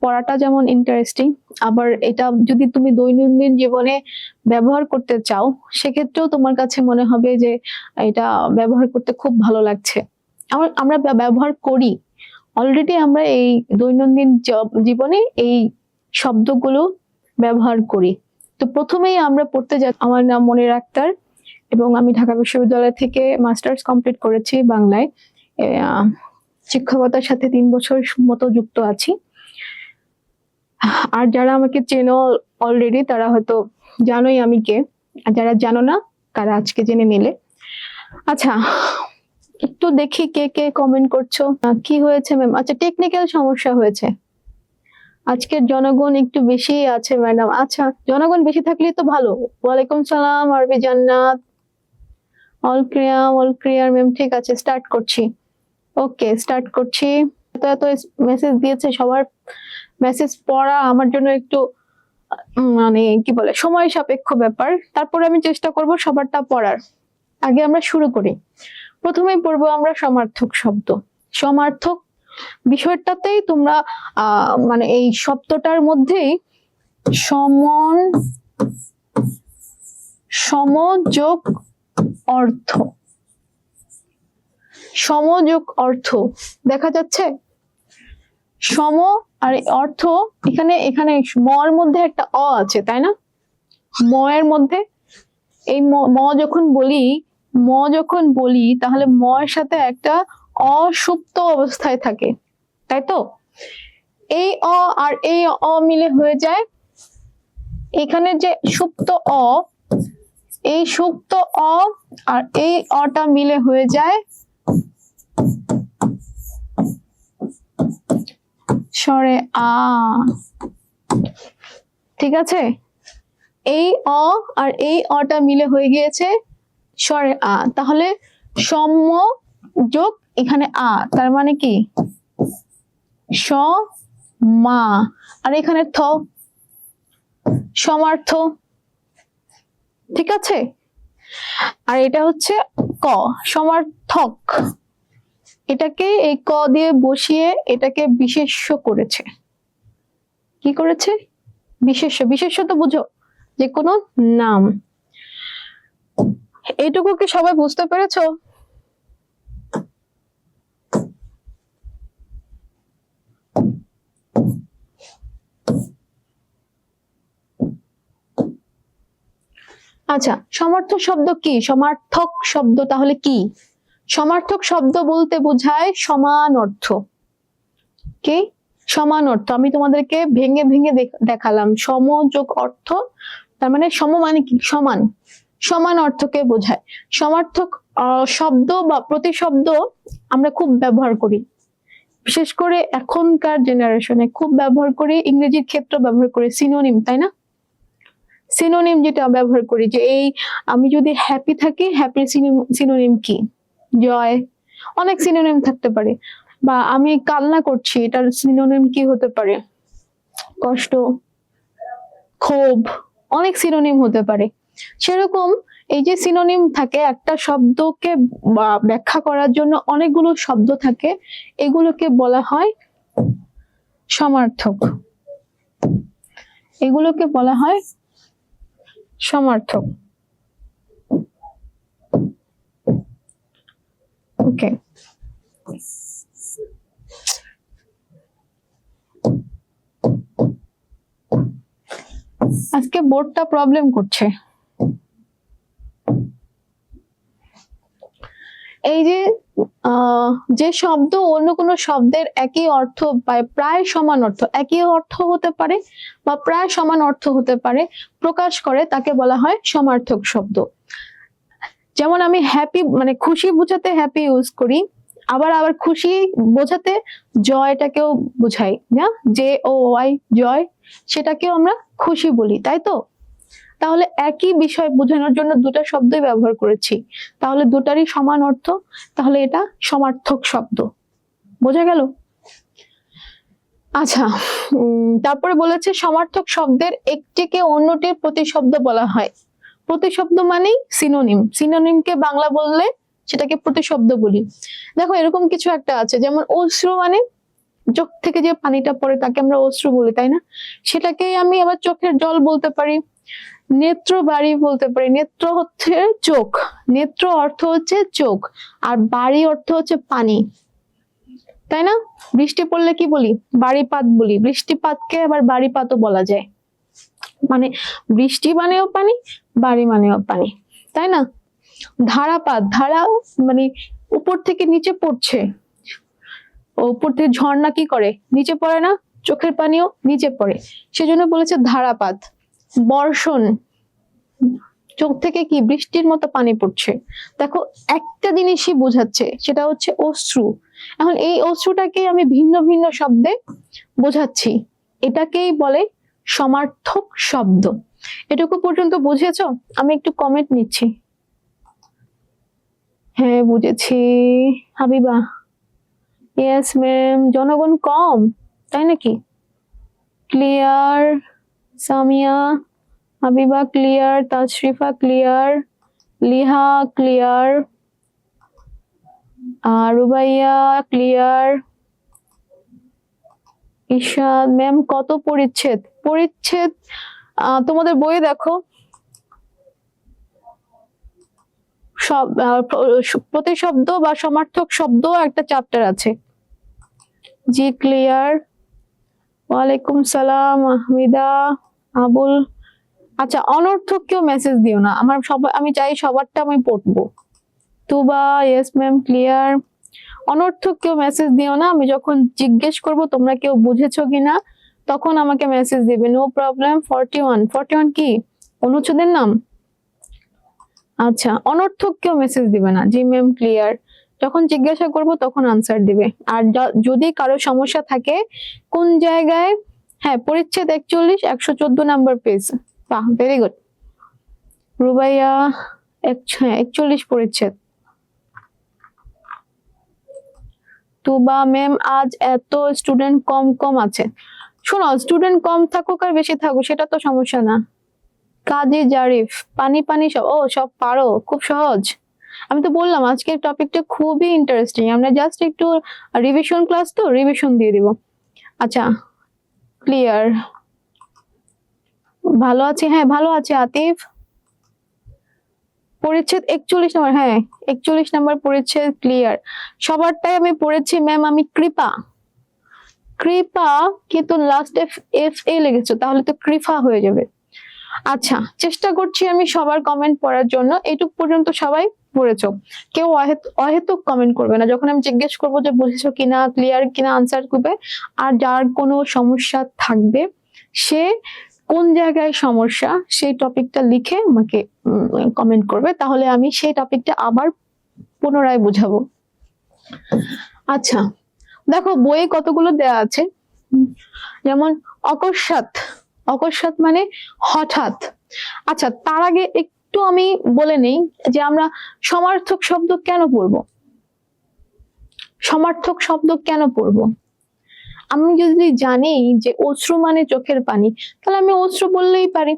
পড়াটা যেমন ইন্টারেস্টিং, আবার এটা যদি তুমি দৈনন্দিন জীবনে ব্যবহার করতে চাও সেক্ষেত্রেও তোমার কাছে মনে হবে যে এটা ব্যবহার করতে খুব ভালো লাগছে। আমরা ব্যবহার করি অলরেডি, আমরা এই দৈনন্দিন জীবনে এই শব্দগুলো ব্যবহার করি। তো প্রথমেই আমরা পড়তে যাই। আমার নাম মনির আক্তার এবং আমি ঢাকা বিশ্ববিদ্যালয় থেকে মাস্টার্স কমপ্লিট করেছি বাংলায়। শিক্ষকতার সাথে 3 বছর মতো যুক্ত আছি। আর যারা আমাকে চেনো অলরেডি তারা হয়তো জানোই আমি কে, আর যারা জানো না তারা আজকে জেনে নিলে। আচ্ছা, একটু দেখি কে কে কমেন্ট করছো। কি হয়েছে ম্যাম? আচ্ছা, টেকনিক্যাল সমস্যা হয়েছে। আজকের জনগণ একটু বেশি আছে ম্যাডাম। আচ্ছা, জনগণ বেশি থাকলেই তো ভালো। ওয়ালাইকুম সালাম আরবি জান্নাত। All clear ma'am. ঠিক আছে, স্টার্ট করছি। ওকে, স্টার্ট করছি। এত মেসেজ দিয়েছে, সবার মেসেজ পড়া আমার জন্য একটু মানে কি বলে সময় সাপেক্ষ ব্যাপার। তারপরে আমি চেষ্টা করব সবারটা পড়ার। আগে আমরা শুরু করি। প্রথমেই পড়বো আমরা সমার্থক শব্দ। সমার্থক বিষয়টাতেই তোমরা মানে এই শব্দটার মধ্যেই সমযোগ অর্থ, সমযোগ অর্থ দেখা যাচ্ছে। সম আর অর্থ, এখানে মর মধ্যে একটা অ আছে, তাই না? ময়ের মধ্যে এই যখন বলি তাহলে ময়ের সাথে একটা অসুপ্ত অবস্থায় থাকে, তাই তো? এই অ আর এই অ মিলে হয়ে যায় এখানে যে সুপ্ত অ, এই সুপ্ত অ আর এই অটা মিলে হয়ে যায় স্বরে আ। ঠিক আছে, এই অ আর এই অটা মিলে হয়ে গিয়েছে স্বরে আ। তাহলে সম্য যোগ এখানে আ, তার মানে কি স মা, আর এখানে থ, সমার্থ। ঠিক আছে, আর এটা হচ্ছে ক, সমার্থক। এটাকে এই ক দিয়ে বসিয়ে এটাকে বিশেষ্য করেছে। কি করেছে? বিশেষ্য। বিশেষ্য তো বুঝো, যে কোনো নাম। এইটুকু কি সবাই বুঝতে পেরেছো? আচ্ছা, সমার্থক শব্দ কি? সমার্থক শব্দ তাহলে কি? সমার্থক শব্দ বলতে বোঝায় সমান অর্থ। কি? সমান অর্থ। আমি তোমাদেরকে ভেঙে ভেঙে দেখালাম। সমযোগ অর্থ তার মানে সম মানে কি? সমান। সমান অর্থকে বোঝায়। সমার্থক শব্দ বা প্রতিশব্দ আমরা খুব ব্যবহার করি, বিশেষ করে এখনকার জেনারেশনে খুব ব্যবহার করি। ইংরেজির ক্ষেত্রে ব্যবহার করি সিনোনিম, তাই না? সিনোনিম যেটা ব্যবহার করি, যে এই আমি যদি হ্যাপি থাকি, হ্যাপির সিনোনিম কি? জয়। অনেক সিনোনিম থাকতে পারে। বা আমি কান্না করছি, এটার সিনোনিম কি হতে পারে? কষ্ট, ক্ষোভ। অনেক সিনোনিম হতে পারে। সেরকম এই যে সিনোনিম থাকে, একটা শব্দকে ব্যাখ্যা করার জন্য অনেকগুলো শব্দ থাকে, এগুলোকে বলা হয় সমার্থক। এগুলোকে বলা হয় সমার্থক। ওকে, আজকে বোর্ডটা প্রবলেম করছে। এই যে শব্দ অন্য কোনো শব্দের একই অর্থ বা প্রায় সমান অর্থ, একই অর্থ হতে পারে বা প্রায় সমান অর্থ হতে পারে, প্রকাশ করে, তাকে বলা হয় সমার্থক শব্দ। যেমন আমি হ্যাপি মানে খুশি বোঝাতে হ্যাপি ইউজ করি, আবার খুশি বোঝাতে জয়টাকেও বোঝাই না, জে ও ওয়াই, জয়, সেটাকেও আমরা খুশি বলি, তাই তো? তাহলে একই বিষয় বোঝানোর জন্য দুটো শব্দই ব্যবহার করেছি, তাহলে দুটারই সমান অর্থ, তাহলে এটা সমার্থক শব্দ। বোঝা গেল? আচ্ছা, তারপরে বলেছে সমার্থক শব্দের একটিকে অন্যটির প্রতিশব্দ বলা হয়। প্রতিশব্দ মানেই সিনোনিম। সিনোনিমকে বাংলা বললে সেটাকে প্রতিশব্দ বলি। দেখো এরকম কিছু একটা আছে, যেমন অশ্রু মানে চোখ থেকে যে পানিটা পড়ে তাকে আমরা অশ্রু বলি, তাই না? সেটাকেই আমি আবার চোখের জল বলতে পারি, নেত্র বাড়ি বলতে পারি। নেত্র হচ্ছে চোখ, নেত্র অর্থ হচ্ছে চোখ, আর বাড়ি অর্থ হচ্ছে পানি, তাই না? বৃষ্টি পড়লে কি বলি? বাড়িপাত বলি। বৃষ্টিপাতকে আবার বাড়িপাতও বলা যায়, মানে বৃষ্টি মানেও পানি, বাড়ি মানেও পানি, তাই না? ধারাপাত, ধারা মানে উপর থেকে নিচে পড়ছে, উপর থেকে ঝর্ণা কি করে? নিচে পড়ে না? চোখের পানিও নিচে পড়ে, সেজন্য বলেছে ধারাপাত। বর্ষণ, চোখ থেকে কি বৃষ্টির মতো পানি পড়ছে। দেখো একটা জিনিসই বোঝাচ্ছে, সেটা হচ্ছে অশ্রু। এখন এই অশ্রুটাকে আমি ভিন্ন ভিন্ন শব্দে বোঝাচ্ছি, এটাকেই বলে সমার্থক শব্দ। এটুকু পর্যন্ত বুঝেছো? আমি একটু কমেন্ট নিচ্ছি। হ্যাঁ বুঝেছি হাবিবা, ইয়েস ম্যাম। জনগণ কম, তাই নাকি? Clear, Samia, Habiba clear, Tashrifa clear, Liha clear, Rubaiya clear, Ishad ma'am. কত পরিচ্ছেদ? পরিচ্ছেদ তোমাদের বইয়ে দেখো, সব প্রতিশব্দ বা সমার্থক শব্দ একটা চ্যাপ্টার আছে। জি ক্লিয়ার। ওয়ালাইকুম সালাম আহমিদা, আবুল। আচ্ছা, অনর্থক কেউ মেসেজ দিও না, আমার সবাই, আমি চাই সবারটা আমি পড়বো। তুবা ইয়েস ম্যাম ক্লিয়ার। অনর্থক কেউ মেসেজ দিও না, আমি যখন জিজ্ঞেস করব তোমরা কেউ বুঝেছো কিনা তখন আমাকে মেসেজ দিবে, নো প্রবলেম। 41, 41 কি অনুচ্ছেদের নাম? আচ্ছা, অনর্থক কেউ মেসেজ দিবে না। জি ম্যাম ক্লিয়ার। যখন জিজ্ঞাসা করব তখন আনসার দিবে। আর যদি কারো সমস্যা থাকে কোন জায়গায়, হ্যাঁ পরিচ্ছেদ 41, 114 নাম্বার পেজ। বাহ, ভেরি গুড রুবাইয়া। 41 পরিচ্ছেদ। তুবা ম্যাম, আজ এত স্টুডেন্ট কম কম আছে। শোনো, স্টুডেন্ট কম থাকুক আর বেশি থাকুক সেটা তো সমস্যা না। কাজী জারিফ, পানি পানি সব, ও সব পারো, খুব সহজ। আমি তো বললাম আজকের টপিকটা খুবই ইন্টারেস্টিং, আমরা জাস্ট একটু রিভিশন ক্লাস, তো রিভিশন দিয়ে দিব। আচ্ছা ক্লিয়ার, ভালো আছি, হ্যাঁ ভালো আছে আতিফ। পরিচ্ছেদ 41 নম্বর, হ্যাঁ 41 নম্বর পরিচ্ছেদ ক্লিয়ার। সবারটাই আমি পড়েছি ম্যাম। আমি কৃপা, কৃপা কিন্তু লাস্ট এফ এ লেগেছে, তাহলে তো কৃপা হয়ে যাবে। আচ্ছা, চেষ্টা করছি আমি সবার কমেন্ট পড়ার জন্য। এইটুক পর্যন্ত সবাই পড়েছো, কেউ অহেতুক কমেন্ট করবে না। যখন আমি জিজ্ঞেস করবো যে বুঝেছো কিনা, ক্লিয়ার কিনা, আনসার করবে। আর যার কোনো সমস্যা থাকবে, সে কোন জায়গায় সমস্যা সেই টপিকটা লিখে আমাকে কমেন্ট করবে, তাহলে আমি সেই টপিকটা আবার পুনরায় বুঝাবো। আচ্ছা দেখো, বইয়ে কতগুলো দেয়া আছে, যেমন অকস্মাৎ, অকস্মাৎ মানে হঠাৎ। আচ্ছা, তার আগে একটু আমি বলে নেই যে আমরা সমার্থক শব্দ কেন পড়বো। সমার্থক শব্দ কেন পড়বো? আমি যদি জানি যে অশ্রু মানে চোখের পানি, তাহলে আমি অশ্রু বললেই পারি,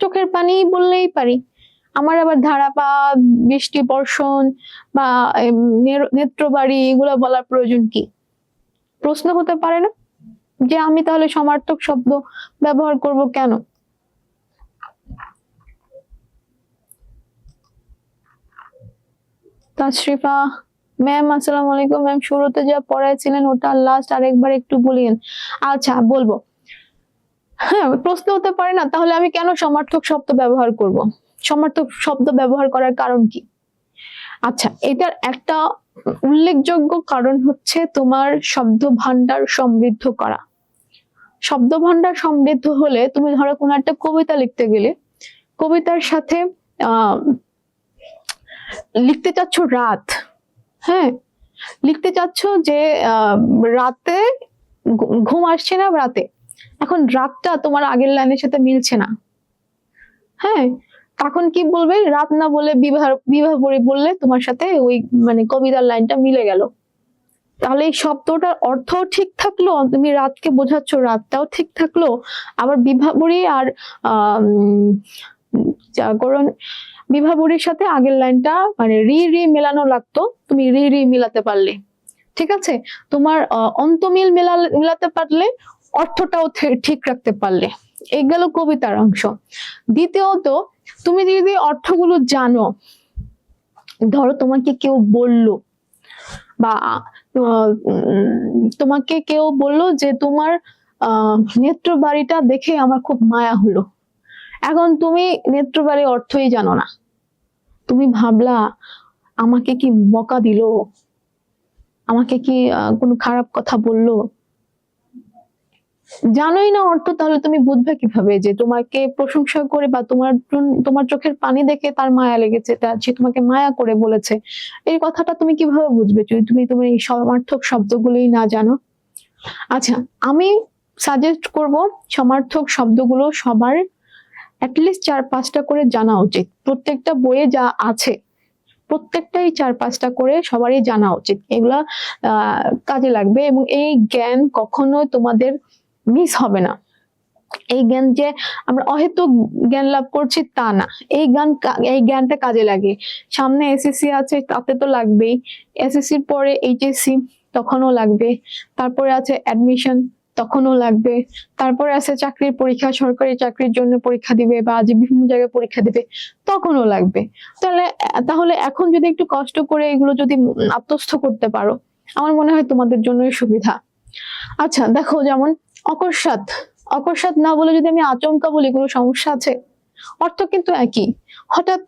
চোখের পানি বললেই পারি। আমার আবার ধারাপাত, বৃষ্টি, বর্ষণ বা নেত্রবাড়ি এগুলো বলার প্রয়োজন কি? প্রশ্ন হতে পারে না যে আমি তাহলে সমার্থক শব্দ ব্যবহার করব কেন? তাশরিফা ম্যাম, আসসালামু আলাইকুম ম্যাম। শুরুতে যা পড়াইছিলেন ওটা লাস্ট আরেকবার একটু বলিয়েন। আচ্ছা বলবো। হ্যাঁ, প্রশ্ন হতে পারে না, তাহলে আমি কেন সমার্থক শব্দ ব্যবহার করব? সমার্থক শব্দ ব্যবহার করার কারণ কি? আচ্ছা, এটার একটা উল্লেখযোগ্য কারণ হচ্ছে তোমার শব্দ ভান্ডার সমৃদ্ধ করা। শব্দ ভান্ডার সমৃদ্ধ হলে, তুমি ধরো কোনো একটা কবিতা লিখতে গেলে, কবিতার সাথে লিখতে চাচ্ছ রাত, হ্যাঁ লিখতে চাচ্ছ যে রাতে ঘুম আসছে না রাতে, এখন রাতটা তোমার আগের লাইনের সাথে মিলছে না, হ্যাঁ তখন কি বলবে? রাত না বলে বিবাহ, বিবাহ বরি বললে তোমার সাথে ওই মানে কবিতার লাইনটা মিলে গেল। তাহলে এই শব্দটার অর্থও ঠিক থাকলো, তুমি রাতকে বোঝাচ্ছ, রাতটাও ঠিক থাকলো, আবার বিভাবরী আর জাগরণ, বিভাবরীর সাথে আগের লাইনটা মানে রি রি মেলানো লাগতো, তুমি রি রি মিলাতে পারলে, ঠিক আছে? তোমার অন্তমিল মেলাতে পারলে, অর্থটাও ঠিক রাখতে পারলে, এই গেল কবিতার অংশ। দ্বিতীয়ত, তুমি যদি অর্থগুলো জানো, ধরো তোমাকে কেউ বললো বা তোমাকে কেউ বললো যে তোমার নেত্র বাড়িটা দেখে আমার খুব মায়া হলো। এখন তুমি নেত্র বাড়ির অর্থই জানো না, তুমি ভাবলা আমাকে কি বকা দিল, আমাকে কি কোনো খারাপ কথা বললো, জানোই না অর্থ, তাহলে তুমি বুঝবে কিভাবে যে তোমাকে প্রশংসা করে বা তোমার চোখের পানি দেখে তার মায়া লেগেছে, সে তোমাকে মায়া করে বলেছে, এই কথাটা তুমি কিভাবে বুঝবে যদি তুমি এই সমার্থক শব্দগুলোই না জানো? আচ্ছা, আমি সাজেস্ট করব সমার্থক শব্দগুলো সবার অ্যাটলিস্ট 4-5টা করে জানা উচিত। প্রত্যেকটা বইয়ে যা আছে প্রত্যেকটাই 4-5টা করে সবারই জানা উচিত। এগুলা কাজে লাগবে এবং এই জ্ঞান কখনো তোমাদের মিস হবে না। এই জ্ঞান যে আমরা অহেতুক জ্ঞান লাভ করছি তা না, এই জ্ঞানটা কাজে লাগে। সামনে এসএসসি আছে, তাতে তো লাগবেই, এসএসসির পরে এইচএসসি তখনও লাগবে, তারপরে আছে অ্যাডমিশন তখনও লাগবে, তারপরে আছে চাকরির পরীক্ষা, সরকারি চাকরির জন্য পরীক্ষা দিবে বা যে বিভিন্ন জায়গায় পরীক্ষা দিবে তখনও লাগবে। তাহলে এখন যদি একটু কষ্ট করে এগুলো যদি আত্মস্থ করতে পারো, আমার মনে হয় তোমাদের জন্যই সুবিধা। আচ্ছা দেখো, যেমন অকস্মাৎ, অকস্মাৎ না বলে যদি আমি আচমকা বলি, কোনো সমস্যা আছে? অর্থ কিন্তু একই। হঠাৎ,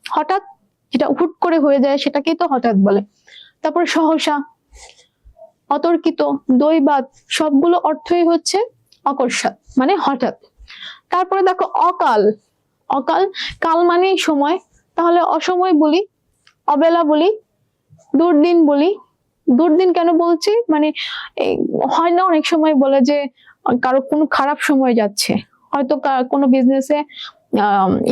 হঠাৎ যেটা হুট করে হয়ে যায় সেটাকেই তো হঠাৎ বলে। তারপর সহসা, অতর্কিত, দৈবাৎ, সবগুলো অর্থই হচ্ছে অকস্মাৎ মানে হঠাৎ। তারপরে দেখো অকাল, অকাল, কাল মানেই সময়, তাহলে অসময় বলি, অবেলা বলি, দুর্দিন বলি। দুর্দিন কেন বলছি, মানে হয় না অনেক সময় বলে যে কারো কোনো খারাপ সময় যাচ্ছে, হয়তো কোনো বিজনেসে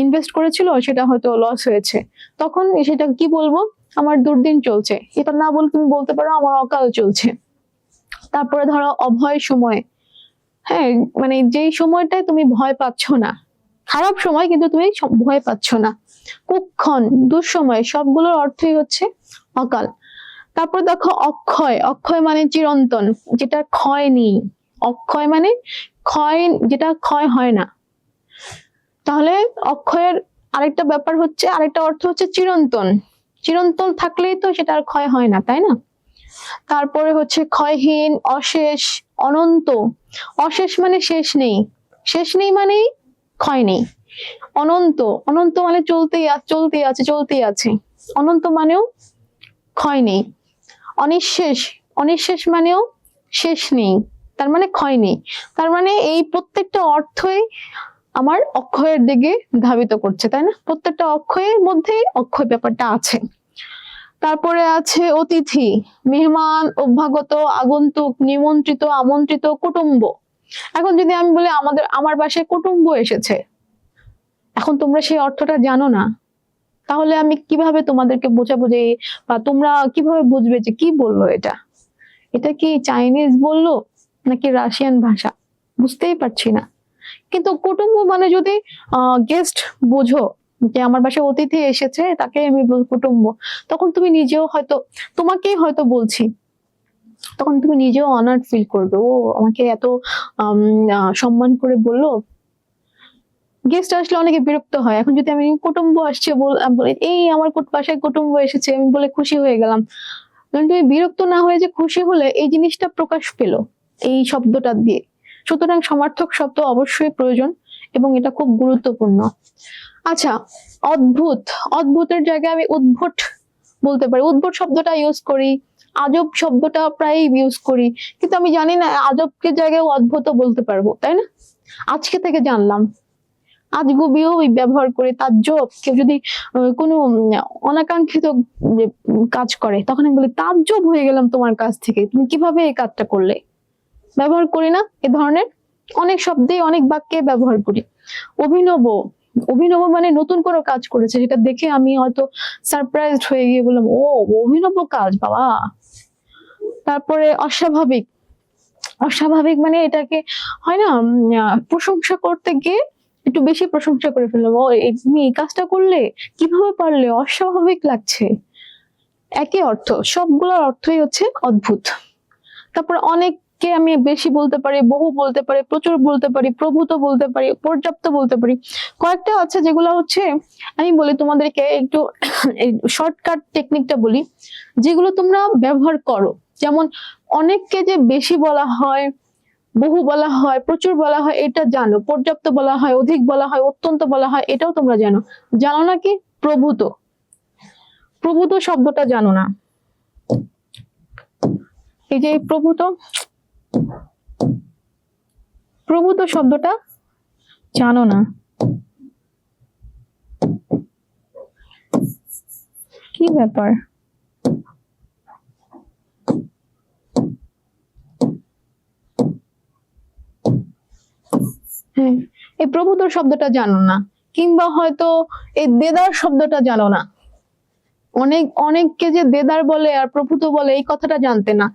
ইনভেস্ট করেছিল, সেটা হয়তো লস হয়েছে, তখন সেটা কি বলবো, আমার দুর্দিন চলছে। এটা না বলে তুমি বলতে পারো আমার অকাল চলছে। তারপরে ধরো অভয় সময়, হ্যাঁ, মানে যেই সময়টায় তুমি ভয় পাচ্ছ না, খারাপ সময় কিন্তু তুমি ভয় পাচ্ছ না। কুক্ষণ, দুঃসময়, সবগুলোর অর্থই হচ্ছে অকাল। তারপর দেখো অক্ষয়, অক্ষয় মানে চিরন্তন, যেটা ক্ষয় নেই। অক্ষয় মানে ক্ষয়, যেটা ক্ষয় হয় না। তাহলে অক্ষয়ের আরেকটা ব্যাপার হচ্ছে, আরেকটা অর্থ হচ্ছে চিরন্তন। চিরন্তন থাকলেই তো সেটা আর ক্ষয় হয় না, তাই না? তারপরে হচ্ছে ক্ষয়হীন, অশেষ, অনন্ত। অশেষ মানে শেষ নেই, শেষ নেই মানে ক্ষয় নেই। অনন্ত, অনন্ত মানে চলতেই আছে চলতেই আছে, অনন্ত মানেও ক্ষয় নেই। অনিঃশেষ, অনিঃশেষ মানেও শেষ নেই, তার মানে ক্ষয় নেই। তার মানে এই প্রত্যেকটা অর্থই আমার অক্ষয়ের দিকে ধাবিত করছে, তাই না? প্রত্যেকটা অক্ষয়ের মধ্যে অক্ষয় ব্যাপারটা আছে। তারপরে আছে অতিথি, মেহমান, অভ্যাগত, আগন্তুক, নিমন্ত্রিত, আমন্ত্রিত, কুটুম্ব। এখন যদি আমি বলি আমার বাসায় কুটুম্ব এসেছে, এখন তোমরা সেই অর্থটা জানো না, তাহলে আমি কিভাবে তোমাদেরকে বোঝাবো যে, বা তোমরা কিভাবে বুঝবে যে কি বললো এটা, এটা কি চাইনিজ বললো নাকি রাশিয়ান ভাষা, বুঝতেই পারছি না। কিন্তু কুটুম্ব মানে যদি গেস্ট বোঝো যে আমার বাসায় অতিথি এসেছে, তাকে আমি কুটুম্ব, তখন তুমি নিজেও হয়তো, তোমাকেই হয়তো বলছি, তখন তুমি নিজেও অনার্ড ফিল করবে, ও আমাকে এত সম্মান করে বললো। গেস্ট আসলে অনেকে বিরক্ত হয়, এখন যদি আমি কুটুম্ব আসছে বলি এই আমার বাসায় কুটুম্ব এসেছে, আমি বলে খুশি হয়ে গেলাম, তুমি বিরক্ত না হয়ে যে খুশি হলে, এই জিনিসটা প্রকাশ পেলো এই শব্দটা দিয়ে। সুতরাং সমার্থক শব্দ অবশ্যই প্রয়োজন এবং এটা খুব গুরুত্বপূর্ণ। আচ্ছা, অদ্ভুত, অদ্ভুতের জায়গায় আমি উদ্ভট বলতে পারি, উদ্ভট শব্দটা ইউজ করি, আজব শব্দটা প্রায় ইউজ করি, কিন্তু আমি জানি না আজবকে জায়গায় অদ্ভুত বলতে পারবো, তাই না? আজকে থেকে জানলাম, আজগুবিও ব্যবহার করে, তাজ্জব, কেউ যদি কোনো অনাকাঙ্ক্ষিত কাজ করে, তখন আমি বলি তাজ্জব হয়ে গেলাম তোমার কাছ থেকে, তুমি কিভাবে এই কাজটা করলে। ব্যবহার করি না এ ধরনের অনেক শব্দে, অনেক বাক্যে ব্যবহার করি। অভিনব, অভিনব মানে নতুন কোনো কাজ করেছে, যেটা দেখে আমি হয়তো সারপ্রাইজড হয়ে গিয়ে বললাম ও অভিনব কাজ বাবা। তারপরে অস্বাভাবিক, অস্বাভাবিক মানে এটাকে হয় না প্রশংসা করতে গিয়ে একটু বেশি প্রশংসা করে ফেললাম, ও তুমি এই কাজটা করলে, কিভাবে পারলে, অস্বাভাবিক লাগছে। একই অর্থ, সবগুলোর অর্থই হচ্ছে অদ্ভুত। তারপর অনেককে আমি বেশি বলতে পারি, বহু বলতে পারি, প্রচুর বলতে পারি, প্রভূত বলতে পারি, পর্যাপ্ত বলতে পারি। কয়েকটা আছে যেগুলো হচ্ছে, আমি বলি তোমাদেরকে একটু শর্টকাট টেকনিকটা বলি, যেগুলো তোমরা ব্যবহার করো। যেমন অনেককে যে বেশি বলা হয়, বহু বলা হয়, প্রচুর বলা হয়, এটা জানো। পর্যাপ্ত বলা হয়, অধিক বলা হয়, অত্যন্ত বলা হয়, এটাও তোমরা জানো। জানো না কি প্রভূত? প্রভূত শব্দটা জানো না। এই যে প্রভূত, প্রভূত শব্দটা জানো না, কি ব্যাপার? হ্যাঁ, এই প্রভূত শব্দটা জানো না, কিংবা হয়তো এই দেদার শব্দটা জানো না। অনেককে যে দেদার বলে আর প্রভূত বলে এই কথাটা জানতে না।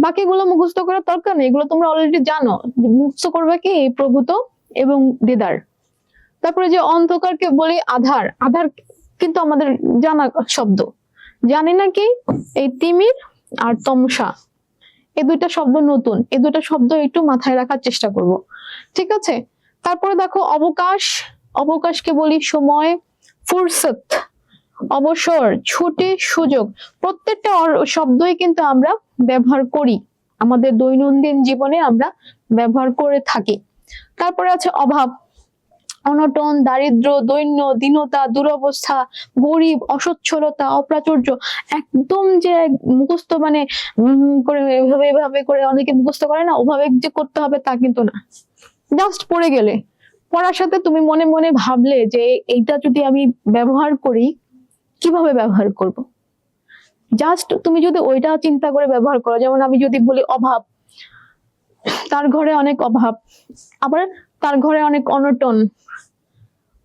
বাকিগুলো মুখস্থ করার দরকার নেই, এগুলো তোমরা অলরেডি জানো। মুখস্থ করবে কি এই প্রভূত এবং দেদার। তারপরে যে অন্ধকারকে বলি আধার, আধার কিন্তু আমাদের জানা শব্দ। জানি না কি এই তিমির আর তমসা, এই দুইটা শব্দ নতুন, এই দুইটা শব্দ একটু মাথায় রাখার চেষ্টা করব, ঠিক আছে? তারপরে দেখো অবকাশ, অবকাশকে বলি সময়, ফুরসত, অবসর, ছুটি, সুযোগ। প্রত্যেকটা শব্দই কিন্তু আমরা ব্যবহার করি, আমাদের দৈনন্দিন জীবনে আমরা ব্যবহার করে থাকি। তারপরে আছে অভাব, অনটন, দারিদ্র, দৈন্য, দীনতা, দুরবস্থা, গরিব, অসচ্ছলতা, অপ্রাচুর্য। একদম যে মুখস্থ মানে করে এভাবে এভাবে করে অনেকে মুখস্থ করে না, ওভাবে যে করতে হবে তা কিন্তু না। জাস্ট পড়ে গেলে, পড়ার সাথে তুমি মনে মনে ভাবলে যে এইটা যদি আমি ব্যবহার করি কিভাবে ব্যবহার করব। জাস্ট তুমি যদি ওইটা চিন্তা করে ব্যবহার করো, যেমন আমি যদি বলি অভাব, তার ঘরে অনেক অভাব, আবার তার ঘরে অনেক অনটন,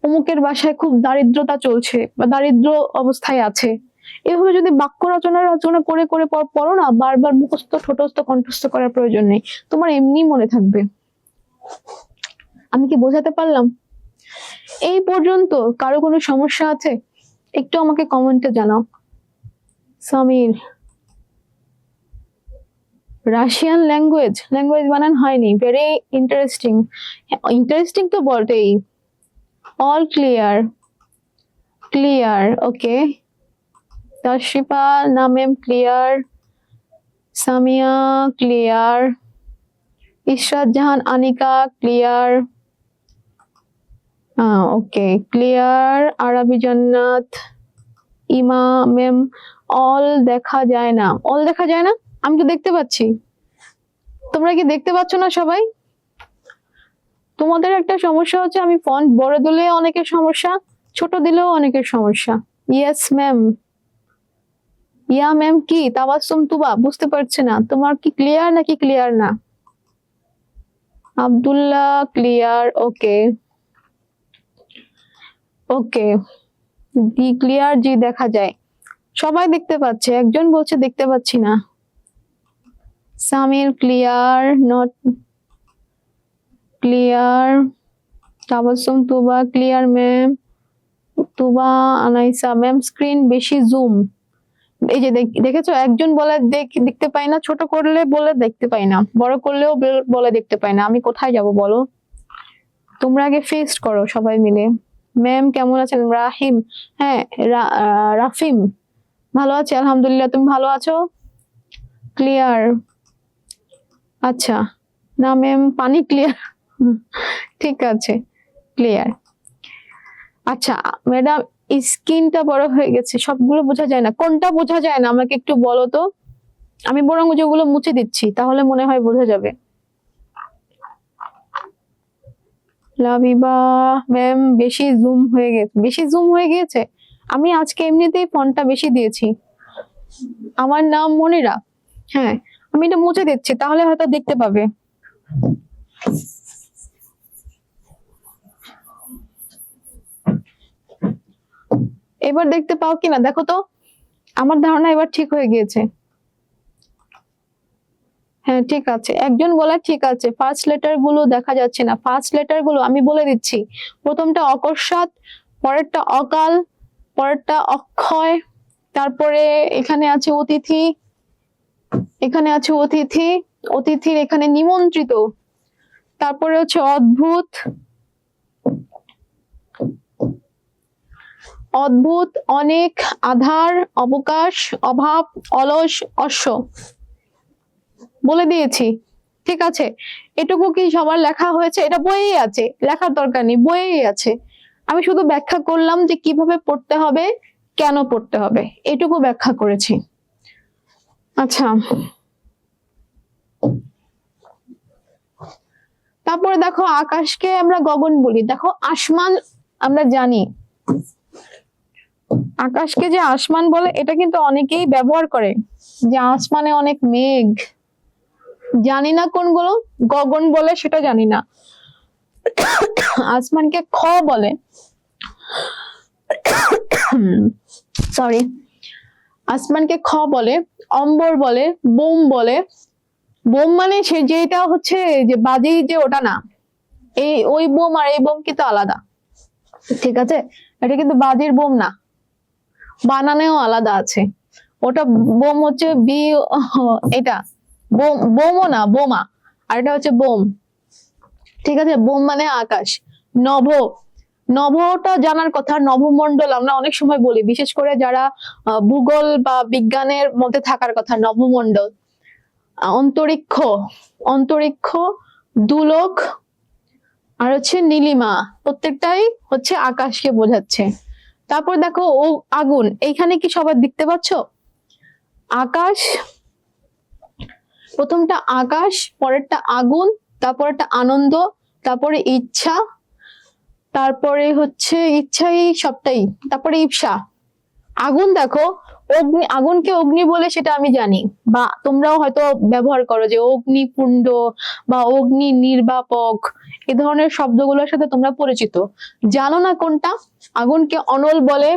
অমুকের বাসায় খুব দারিদ্রতা চলছে বা দারিদ্র অবস্থায় আছে। এভাবে যদি বাক্য রচনা করে করে পড়ো না, বারবার মুখস্থ ঠোঁটস্থ কণ্ঠস্থ করার প্রয়োজন নেই, তোমার এমনি মনে থাকবে। আমি কি বোঝাতে পারলাম? এই পর্যন্ত কারো কোনো সমস্যা আছে? একটু আমাকে কমেন্টে জানাও। সামির, রাশিয়ান ল্যাঙ্গুয়েজ, ল্যাঙ্গুয়েজ বানান হয়নি, ভেরি ইন্টারেস্টিং। ইন্টারেস্টিং তো বটেই। অল ক্লিয়ার, ক্লিয়ার, ওকে। তাশরিফা নামেম ক্লিয়ার, সামিয়া ক্লিয়ার, ইশরাত জাহান আনিকা ক্লিয়ার, ওকে ক্লিয়ার। আরবি জান্নাত, ইমা মেম, অল দেখা যায় না, অল দেখা যায় না, আমি তো দেখতে পাচ্ছি। তোমরা কি দেখতে পাচ্ছ না সবাই? তোমাদের একটা সমস্যা হচ্ছে, আমি ফন্ট বড় দিলে অনেকের সমস্যা, ছোট দিলেও অনেকের সমস্যা। ইয়েস ম্যাম, ইয়া ম্যাম কি তাবাসসুম তুবা বুঝতে পারছে না, তোমার কি ক্লিয়ার নাকি ক্লিয়ার না? আব্দুল্লাহ ক্লিয়ার, ওকে ওকে, জি ক্লিয়ার, জি দেখা যায়, সবাই দেখতে পাচ্ছে, একজন বলছে দেখতে পাচ্ছি না। Samir clear, not clear. Tabassum Tuba clear ma'am, Tuba Anaisa ma'am screen বেশি জুম। এই যে দেখেছো, একজন বলে দেখতে পাই না, ছোট করলে বলে দেখতে পাই না, বড় করলেও বলে দেখতে পাই না। আমি কোথায় যাব বলো? তোমরা আগে ফেস করো সবাই মিলে। ম্যাম কেমন আছেন? রাহিম, হ্যাঁ রাফিম, ভালো আছি আলহামদুলিল্লাহ, তুমি ভালো আছো? ক্লিয়ার, আচ্ছা না ম্যাম পানি ক্লিয়ার, ঠিক আছে ক্লিয়ার। আচ্ছা ম্যাডাম স্কিনটা বড় হয়ে গেছে, সবগুলো বোঝা যায় না, কোনটা বোঝা যায় না আমাকে একটু বলো তো, আমি বরং যেগুলো মুছে দিচ্ছি, তাহলে মনে হয় বোঝা যাবে। লাভিবা ম্যাম বেশি জুম হয়ে গেছে, বেশি জুম হয়ে গিয়েছে। আমি আজকে এমনিতেই ফন্টটা বেশি দিয়েছি। আমার নাম মনিরা, হ্যাঁ আমি এটা মুছে দিচ্ছি, তাহলে হয়তো দেখতে পাবে। এবার দেখতে পাও কিনা দেখো তো, আমার ধারণা এবার ঠিক হয়ে গিয়েছে। হ্যাঁ ঠিক আছে, একজন বলে ঠিক আছে, ফার্স্ট লেটার গুলো দেখা যাচ্ছে না। ফার্স্ট লেটার গুলো আমি বলে দিচ্ছি, প্রথমটা অকস্মাৎ, পরেরটা অকাল, পরেরটা অক্ষয়, তারপরে এখানে আছে অতিথি, এখানে আছে অতিথি, অতিথির এখানে নিমন্ত্রিত। তারপরে হচ্ছে অদ্ভুত, অদ্ভুত, অনেক, আধার, অবকাশ, অভাব, অলস, অশ্ব। বলে দিয়েছি, ঠিক আছে। এটুকু কি সবার লেখা হয়েছে? এটা বইয়েই আছে, লেখার দরকার নেই, বইয়েই আছে। আমি শুধু ব্যাখ্যা করলাম যে কিভাবে পড়তে হবে, কেন পড়তে হবে, এটুকু ব্যাখ্যা করেছি। আচ্ছা, তারপরে দেখো আকাশকে আমরা গগন বলি। দেখো আসমান আমরা জানি, আকাশকে যে আসমান বলে এটা কিন্তু অনেকেই ব্যবহার করে, যে আসমানে অনেক মেঘ। জানি না কোনগুলো গগন বলে সেটা জানি না। আসমানকে খ বলে, সরি, আসমানকে খ বলে, অম্বর বলে, বোম বলে। বোম মানে সে যেটা হচ্ছে যে বাজি, যে ওটা না, এই ওই বোম আর এই বোম কিন্তু আলাদা, ঠিক আছে। এটা কিন্তু বাজির বোম না, বানানেও আলাদা আছে। ওটা বোম হচ্ছে এটা বোম, বোমও না, বোমা। আর এটা হচ্ছে বোম, ঠিক আছে। বোম মানে আকাশ। নভ, নভটা জানার কথা, নভমণ্ডল আমরা অনেক সময় বলি, বিশেষ করে যারা ভূগোল বা বিজ্ঞানের মধ্যে থাকার কথা, নভমণ্ডল। অন্তরিক্ষ, অন্তরিক্ষ, দুলোক, আর হচ্ছে নীলিমা, প্রত্যেকটাই হচ্ছে আকাশকে বোঝাচ্ছে। তারপর দেখো ও আগুন, এইখানে কি সবাই দেখতে পাচ্ছ? আকাশ, প্রথমটা আকাশ, পরেরটা আগুন, তারপরেরটা আনন্দ, তারপরে ইচ্ছা, তারপরে হচ্ছে ইচ্ছাই সবটাই, তারপরে ইপসা। আগুন দেখো, অগ্নি, আগুনকে অগ্নি বলে সেটা আমি জানি, বা তোমরাও হয়তো ব্যবহার করো, যে অগ্নিকুণ্ড বা অগ্নি নির্বাপক, এ ধরনের শব্দগুলোর সাথে তোমরা পরিচিত। জানো না কোনটা? আগুনকে অনল বলে,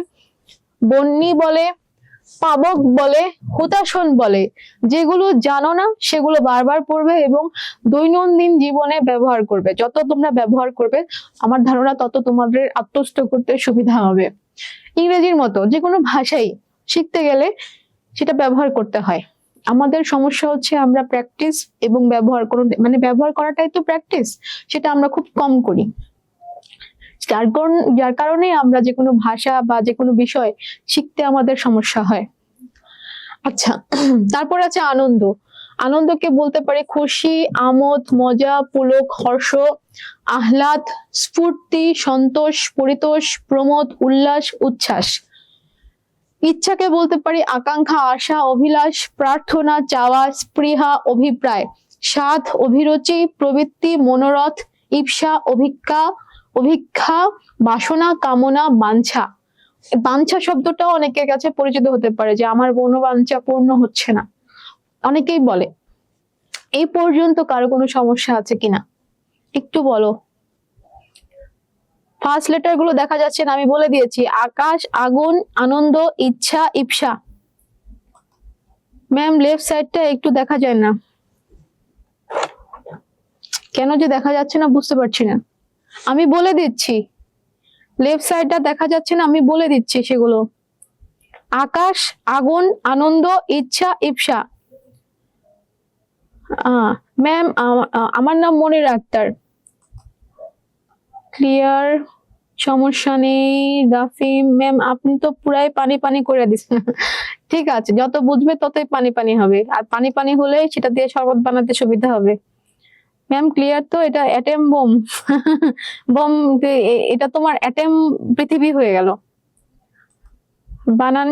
বন্যি বলে, পাবক বলে, হুতাশন বলে। যেগুলো জানো না সেগুলো বারবার পড়বে এবং দৈনন্দিন জীবনে ব্যবহার করবে। যত তোমরা ব্যবহার করবে আমার ধারণা তত তোমাদের আত্মস্থ করতে সুবিধা হবে। ইংরেজির মতো যে কোনো ভাষাই শিখতে গেলে সেটা ব্যবহার করতে হয়। আমাদের সমস্যা হচ্ছে আমরা প্র্যাকটিস এবং ব্যবহার করুন, মানে ব্যবহার করাটাই তো প্র্যাকটিস, সেটা আমরা খুব কম করি। যার কারণে আমরা যে কোনো ভাষা বা যে কোনো বিষয় শিখতে আমাদের সমস্যা হয়। আচ্ছা, তারপর আছে আনন্দ। আনন্দকে বলতে পারে খুশি, আমোদ, মজা, পুলক, হর্ষ, আহ্লাদ, স্ফূর্তি, সন্তোষ, পরিতোষ, প্রমোদ, উল্লাস, উচ্ছ্বাস। ইচ্ছাকে বলতে পারি আকাঙ্ক্ষা, আশা, অভিলাষ, প্রার্থনা, চাওয়া, স্পৃহা, অভিপ্রায়, স্বাদ, অভিরুচি, প্রবৃত্তি, মনোরথ, ইপ্সা, অভিজ্ঞা, অভিক্ষা, বাসনা, কামনা, বাঞ্ছা। বাঞ্ছা শব্দটাও অনেকের কাছে পরিচিত হতে পারে, যে আমার মনোবাঞ্ছা পূর্ণ হচ্ছে না, অনেকেই বলে। এই পর্যন্ত কারো কোনো সমস্যা আছে কিনা একটু বলো। ফার্স্ট লেটার গুলো দেখা যাচ্ছে না, আমি বলে দিয়েছি, আকাশ, আগুন, আনন্দ, ইচ্ছা, ইপসা। ম্যাম লেফট সাইডটা একটু দেখা যায় না, কেন যে দেখা যাচ্ছে না বুঝতে পারছি না। আমি বলে দিচ্ছি, লেফট সাইডটা দেখা যাচ্ছে না, আমি বলে দিচ্ছি সেগুলো। আকাশ, আগুন, আনন্দ, ইচ্ছা, ইপসা। ম্যাম আমার নাম মনির আক্তার। ক্লিয়ার, সমস্যা নেই। রাফিম ম্যাম আপনি তো পুরাই পানি পানি করে দিচ্ছেন। ঠিক আছে, যত বুঝবে ততই পানি পানি হবে, আর পানি পানি হলে সেটা দিয়ে শরবত বানাতে সুবিধা হবে। ম্যাম ক্লিয়ার তো? এটা অ্যাটেম বোম। বোম, এটা তোমার অ্যাটেম পৃথিবী হয়ে গেল। বানান,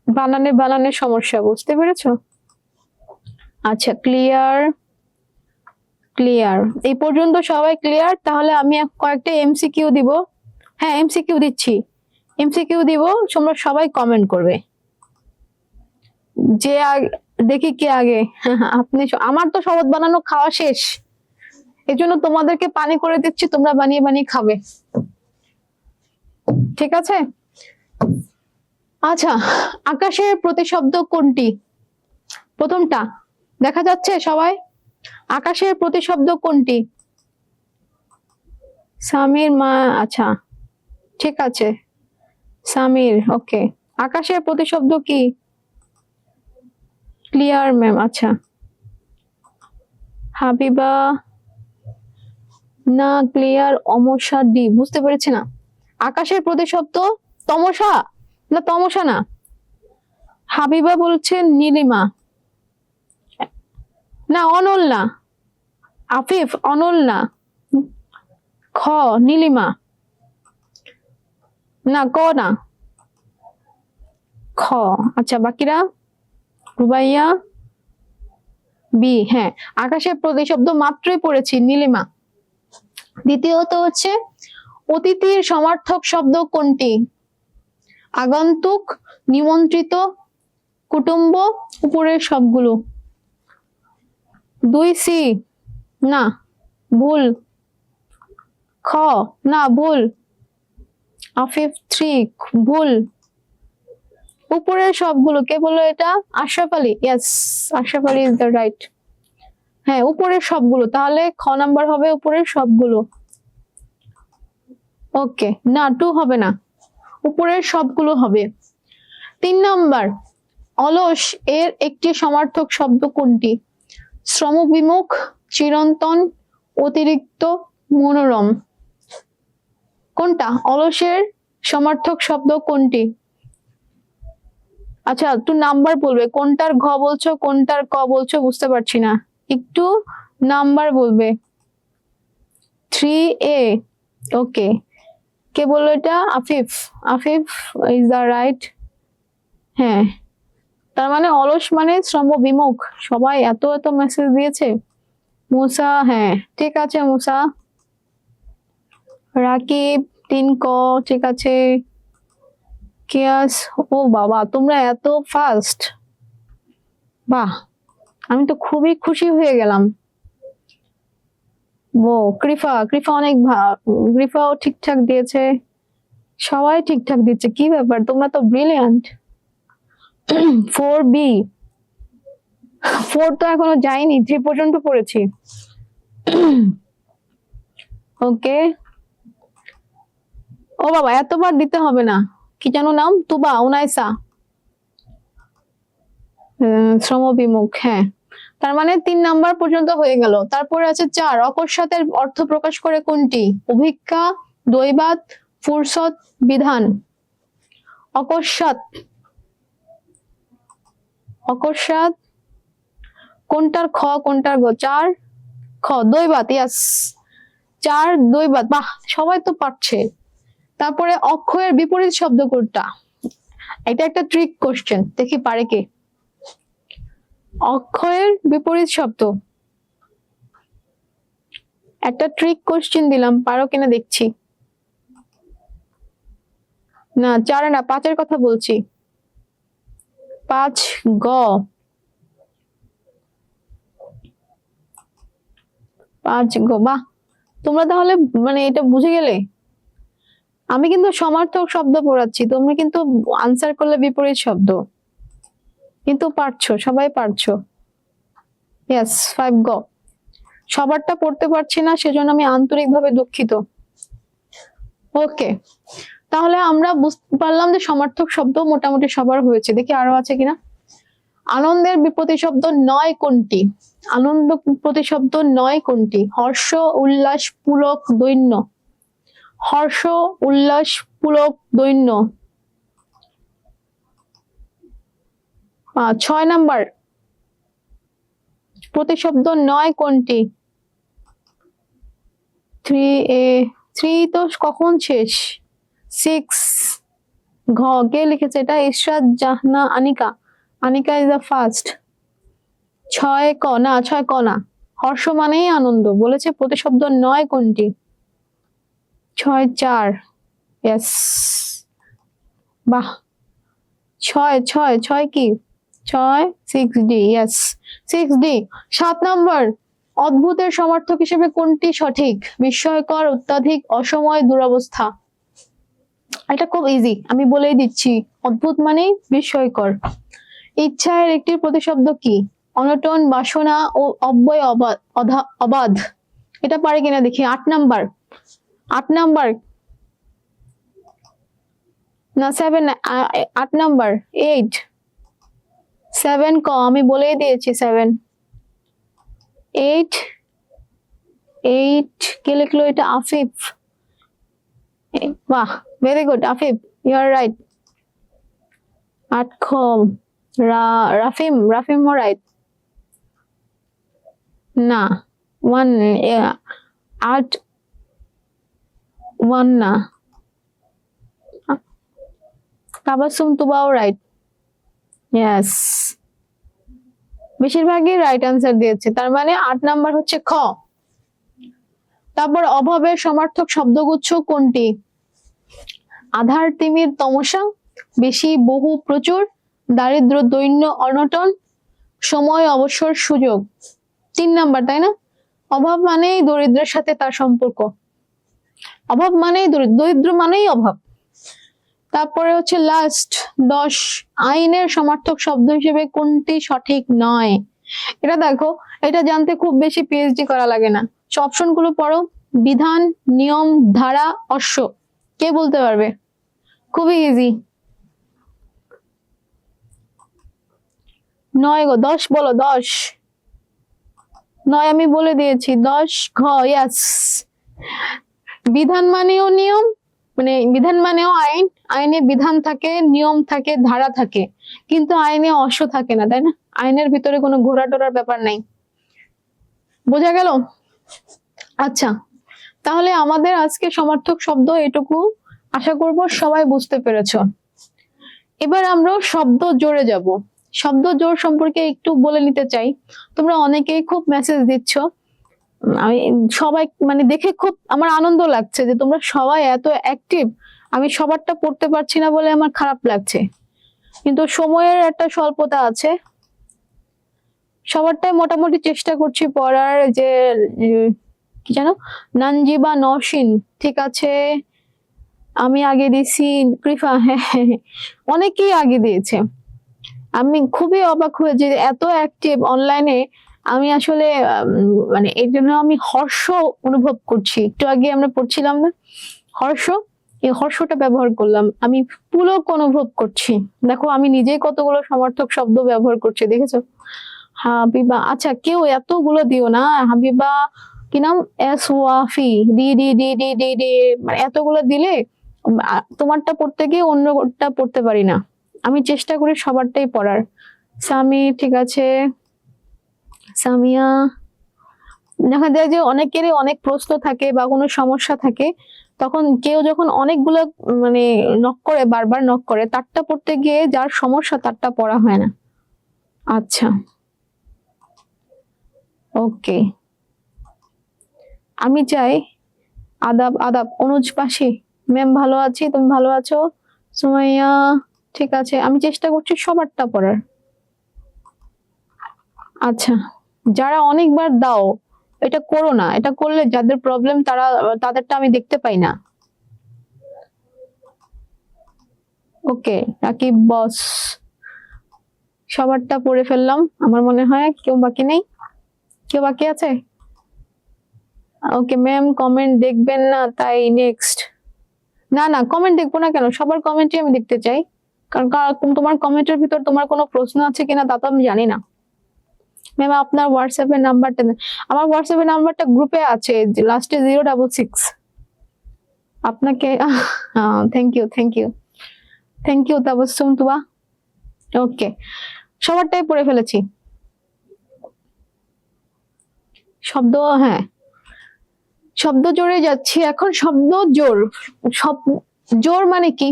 বানানে বানানের সমস্যা, বুঝতে পেরেছো? আচ্ছা, ক্লিয়ার, ক্লিয়ার, এই পর্যন্ত সবাই ক্লিয়ার? তাহলে আমি কয়েকটা এমসিকিউ দিব। হ্যাঁ এমসিকিউ দিচ্ছি, এমসিকিউ দিব, তোমরা সবাই কমেন্ট করবে। যে দেখি কে আগে। আপনি, আমার তো শরবত বানানো খাওয়া শেষ, এই জন্য তোমাদেরকে পানি করে দিচ্ছি, তোমরা বানিয়ে বানিয়ে খাবে, ঠিক আছে? আচ্ছা, আকাশের প্রতিশব্দ কোনটি? প্রথমটা দেখা যাচ্ছে সবাই? আকাশের প্রতিশব্দ কোনটি? সামির মা, আচ্ছা ঠিক আছে সামির, ওকে। আকাশের প্রতিশব্দ কি? ক্লিয়ার ম্যাম, আচ্ছা। হাবিবা না, ক্লিয়ার। অমসা ডি, বুঝতে পেরেছি না। আকাশের প্রতিশব্দ তমসা না, তমসা না। হাবিবা বলছেন নীলিমা, না অনল না। আফিফ অনল না। খ নীলিমা না, ক না, খ। আচ্ছা বাকিরা? রুবাইয়া বি, হ্যাঁ। আকাশের প্রতিশব্দ মাত্রই পড়েছি, নীলিমা। দ্বিতীয়ত হচ্ছে অতিথির সমার্থক শব্দ কোনটি? আগন্তুক, নিমন্ত্রিত, কুটুম্ব, উপরের সবগুলো। 2C না, ভুল। খ না, ভুল। আফিফ 3 ভুল। উপরের সবগুলো কে বললো এটা? Ashraf Ali, yes, Ashraf Ali is the right. হ্যাঁ, উপরের সবগুলো, তাহলে খ নাম্বার হবে উপরের সবগুলো। ওকে, না 2 হবে না, উপরের সবগুলো হবে। 3 নাম্বার, অলস এর একটি সমার্থক শব্দ কোনটি? শ্রমবিমুখ, চিরন্তন, অতিরিক্ত, মনোরম। কোনটা অলসের সমার্থক শব্দ কোনটি? আচ্ছা, একটু নাম্বার বলবে, কোনটার ঘ বলছো কোনটার ক বলছো বুঝতে পারছি না, একটু নাম্বার বলবে। 3A, ওকে। কে বললো এটা? Afif, Afif is the right. হ্যাঁ, তার মানে অলস মানে শ্রমবিমুখ। সবাই এত এত মেসেজ দিয়েছে। মুসা, হ্যাঁ ঠিক আছে মুসা। রাকিব 3 ক, ঠিক আছে। কিয়াস, ও বাবা তোমরা এত ফাস্ট, বাহ, আমি তো খুবই খুশি হয়ে গেলাম। ও কৃপা, কৃপা অনেক কৃপাও ঠিকঠাক দিয়েছে, সবাই ঠিকঠাক দিচ্ছে, কি ব্যাপার তোমরা তো ব্রিলিয়ান্ট। 4B, 4 তো এখনো যাইনি, 3 পর্যন্ত পড়েছি। ওকে, ও বাবা এতবার দিতে হবে না। কি যেন নাম? তুবা, উনাইসা, শ্রমবিমুখ, হ্যাঁ। তার মানে 3 নাম্বার পর্যন্ত হয়ে গেল। তারপরে আছে 4, অকস্মাতের অর্থ প্রকাশ করে কোনটি? অভিজ্ঞা, দৈবাত, ফুরসত, বিধান। অকস্মাৎ, অকস্মাৎ কোনটার খ কোনটার গ? 4 খ, দৈবাত, ইয়াস। 4 দৈবাত, বাহ সবাই তো পারছে। তারপরে অক্ষয়ের বিপরীত শব্দ কোনটা? এটা একটা ট্রিক কোশ্চেন, দেখি পারে কে। অক্ষয়ের বিপরীত শব্দ, একটা ট্রিক কোশ্চেন দিলাম, পারো কিনা দেখছি। না 4 না, 5 কথা বলছি। 5 গ, 5 গ, বাহ তোমরা তাহলে মানে এটা বুঝে গেলে। আমি কিন্তু সমার্থক শব্দ পড়াচ্ছি, তোমরা কিন্তু আনসার করলে বিপরীত শব্দ, কিন্তু পারছো, সবাই পারছো। ইয়েস, 5 গ। সবারটা পড়তে পারছি না, সেজন্য আমি আন্তরিকভাবে দুঃখিত। ওকে, তাহলে আমরা বুঝতে পারলাম যে সমার্থক শব্দ মোটামুটি সবার হয়েছে। দেখি আরো আছে কিনা। আনন্দের প্রতিশব্দ নয় কোনটি? আনন্দ প্রতিশব্দ নয় কোনটি? হর্ষ, উল্লাস, পুলক, দৈন্য। হর্ষ, উল্লাস, পুলক, দৈন্য। 6 নাম্বার, প্রতিশব্দ নয় কোনটি? 3A, 3 তো কখন শেষ? 6 ঘ, কে লিখেছে এটা? Ishrat Jahana Anika, Anika is the first. 6 ক না, 6 ক না। হর্ষ মানেই আনন্দ, বলেছে প্রতিশব্দ নয় কোনটি? 6 4, ইয়েস, বাহ। 6 6 6 কি? 6 6D, ইয়েস 6D। 7 নাম্বার, অদ্ভুতের সমার্থক হিসেবে কোনটি সঠিক? বিস্ময়কর, অত্যাধিক, অসময়, দুরবস্থা। এটা খুব ইজি, আমি বলেই দিচ্ছি। অদ্ভুত মানে বিস্ময়কর। ইচ্ছা এর একটি প্রতিশব্দ কি? অনটন, বাসনা ও অব্যয় অবাধ। এটা পারে কিনা দেখি। 8 নাম্বার, 8 নাম্বার, না 7 8 নাম্বার 8 7 ক আমি বলেই দিয়েছি 7 8 8 কে লিখলো এটা আফিফ বাহ very good Afif you are right 8 খ রাফিম রাইট না 1 8 1 না তাবাসসুম তুবাও রাইট ইয়েস বেশিরভাগই রাইট আনসার দিয়েছে তার মানে 8 নাম্বার হচ্ছে খ তারপর অভাবের সমার্থক শব্দগুচ্ছ কোনটি আধার তিমির তমসা বেশি বহু প্রচুর দারিদ্র দৈন্য অনটন সময় অবসর সুযোগ 3 নাম্বার তাই না অভাব মানেই দরিদ্রের সাথে তার সম্পর্ক অভাব মানেই দরিদ্র মানেই অভাব তারপরে হচ্ছে লাস্ট 10 আইনের সমার্থক শব্দ হিসেবে কোনটি সঠিক নয় এটা দেখো এটা জানতে খুব বেশি পিএইচডি করা লাগে না অপশন গুলো পড়ো বিধান নিয়ম ধারা অশ্ব কে বলতে পারবে খুবই ইজি 9 গো 10 বলো 10 9 আমি বলে দিয়েছি 10 ঘ यस বিধান মানেও নিয়ম মানে বিধান মানেও আইন আইনে বিধান থাকে নিয়ম থাকে ধারা থাকে কিন্তু আইনে অশ্ব থাকে না তাই না আইনের ভিতরে কোনো ঘোরাটোরার ব্যাপার নাই বোঝা গেল আচ্ছা তাহলে আমাদের আজকে সমার্থক শব্দ এটুকু আশা করব সবাই বুঝতে পেরেছো এবার আমরা শব্দ জোড়ে যাব শব্দ জোড় সম্পর্কে একটু বলে নিতে চাই তোমরা অনেকেই খুব মেসেজ দিচ্ছ আমি সবাই মানে দেখে খুব আমার আনন্দ লাগছে যে তোমরা সবাই এত অ্যাক্টিভ আমি সবারটা পড়তে পারছি না বলে আমার খারাপ লাগছে কিন্তু সময়ের একটা স্বল্পতা আছে সবারটাই মোটামুটি চেষ্টা করছি পড়ার যে কি জানো নানজিবা নওশিন ঠিক আছে আমি আগে দিছি কৃপা অনেকেই আগে দিয়েছে আমি খুবই অবাক হয়ে যে এত অ্যাক্টিভ অনলাইনে আমি আসলে মানে এর জন্য আমি হর্ষ অনুভব করছি একটু আগে আমরা পড়ছিলাম না হর্ষ এই হর্ষটা ব্যবহার করলাম আমি পুলক অনুভব করছি দেখো আমি নিজেই কতগুলো সমার্থক শব্দ ব্যবহার করছি দেখেছো হাবিবা আচ্ছা কেউ এতগুলো দিও না হাবিবা কি নাম S Wafi D D D D D D মানে এতগুলো দিলে তোমারটা পড়তে গিয়ে অন্যটা পড়তে পারি না আমি চেষ্টা করি সবারটাই পড়ার সামি ঠিক আছে সামিয়া দেখা যায় যে অনেকেরই অনেক প্রশ্ন থাকে বা কোনো সমস্যা থাকে তখন কেউ যখন অনেকগুলো মানে নক করে বারবার নক করে তারটা পড়তে গিয়ে যার সমস্যা তারটা পড়া হয় না আচ্ছা ওকে আমি চাই আদাব আদাব অনুজ পাশে ম্যাম ভালো আছি তুমি ভালো আছো সুমাইয়া ঠিক আছে আমি চেষ্টা করছি সবারটা পড়ার আচ্ছা যারা অনেকবার দাও এটা করো না এটা করলে যাদের প্রবলেম তাদেরটা আমি দেখতে পাই না ওকে রাকিব বস সবারটা পড়ে ফেললাম আমার মনে হয় কেউ বাকি নেই কেউ বাকি আছে ওকে ম্যাম কমেন্ট দেখবেন না তাই নেক্সট না না কমেন্ট দেখবো না কেন সবার কমেন্টই আমি দেখতে চাই কারণ তোমার কমেন্টের ভিতর তোমার কোনো প্রশ্ন আছে কিনা তা তো আমি জানি না ম্যাম আপনার হোয়াটসঅ্যাপ এর নাম্বারটা আমার হোয়াটসঅ্যাপ এর নাম্বারটা গ্রুপে আছে লাস্টে 066 আপনাকে থ্যাংক ইউ তাবাসসুম তুবা ওকে সবারটাই পড়ে ফেলেছি শব্দ হ্যাঁ শব্দ জোড়ে যাচ্ছি এখন শব্দ জোড় জোড় মানে কি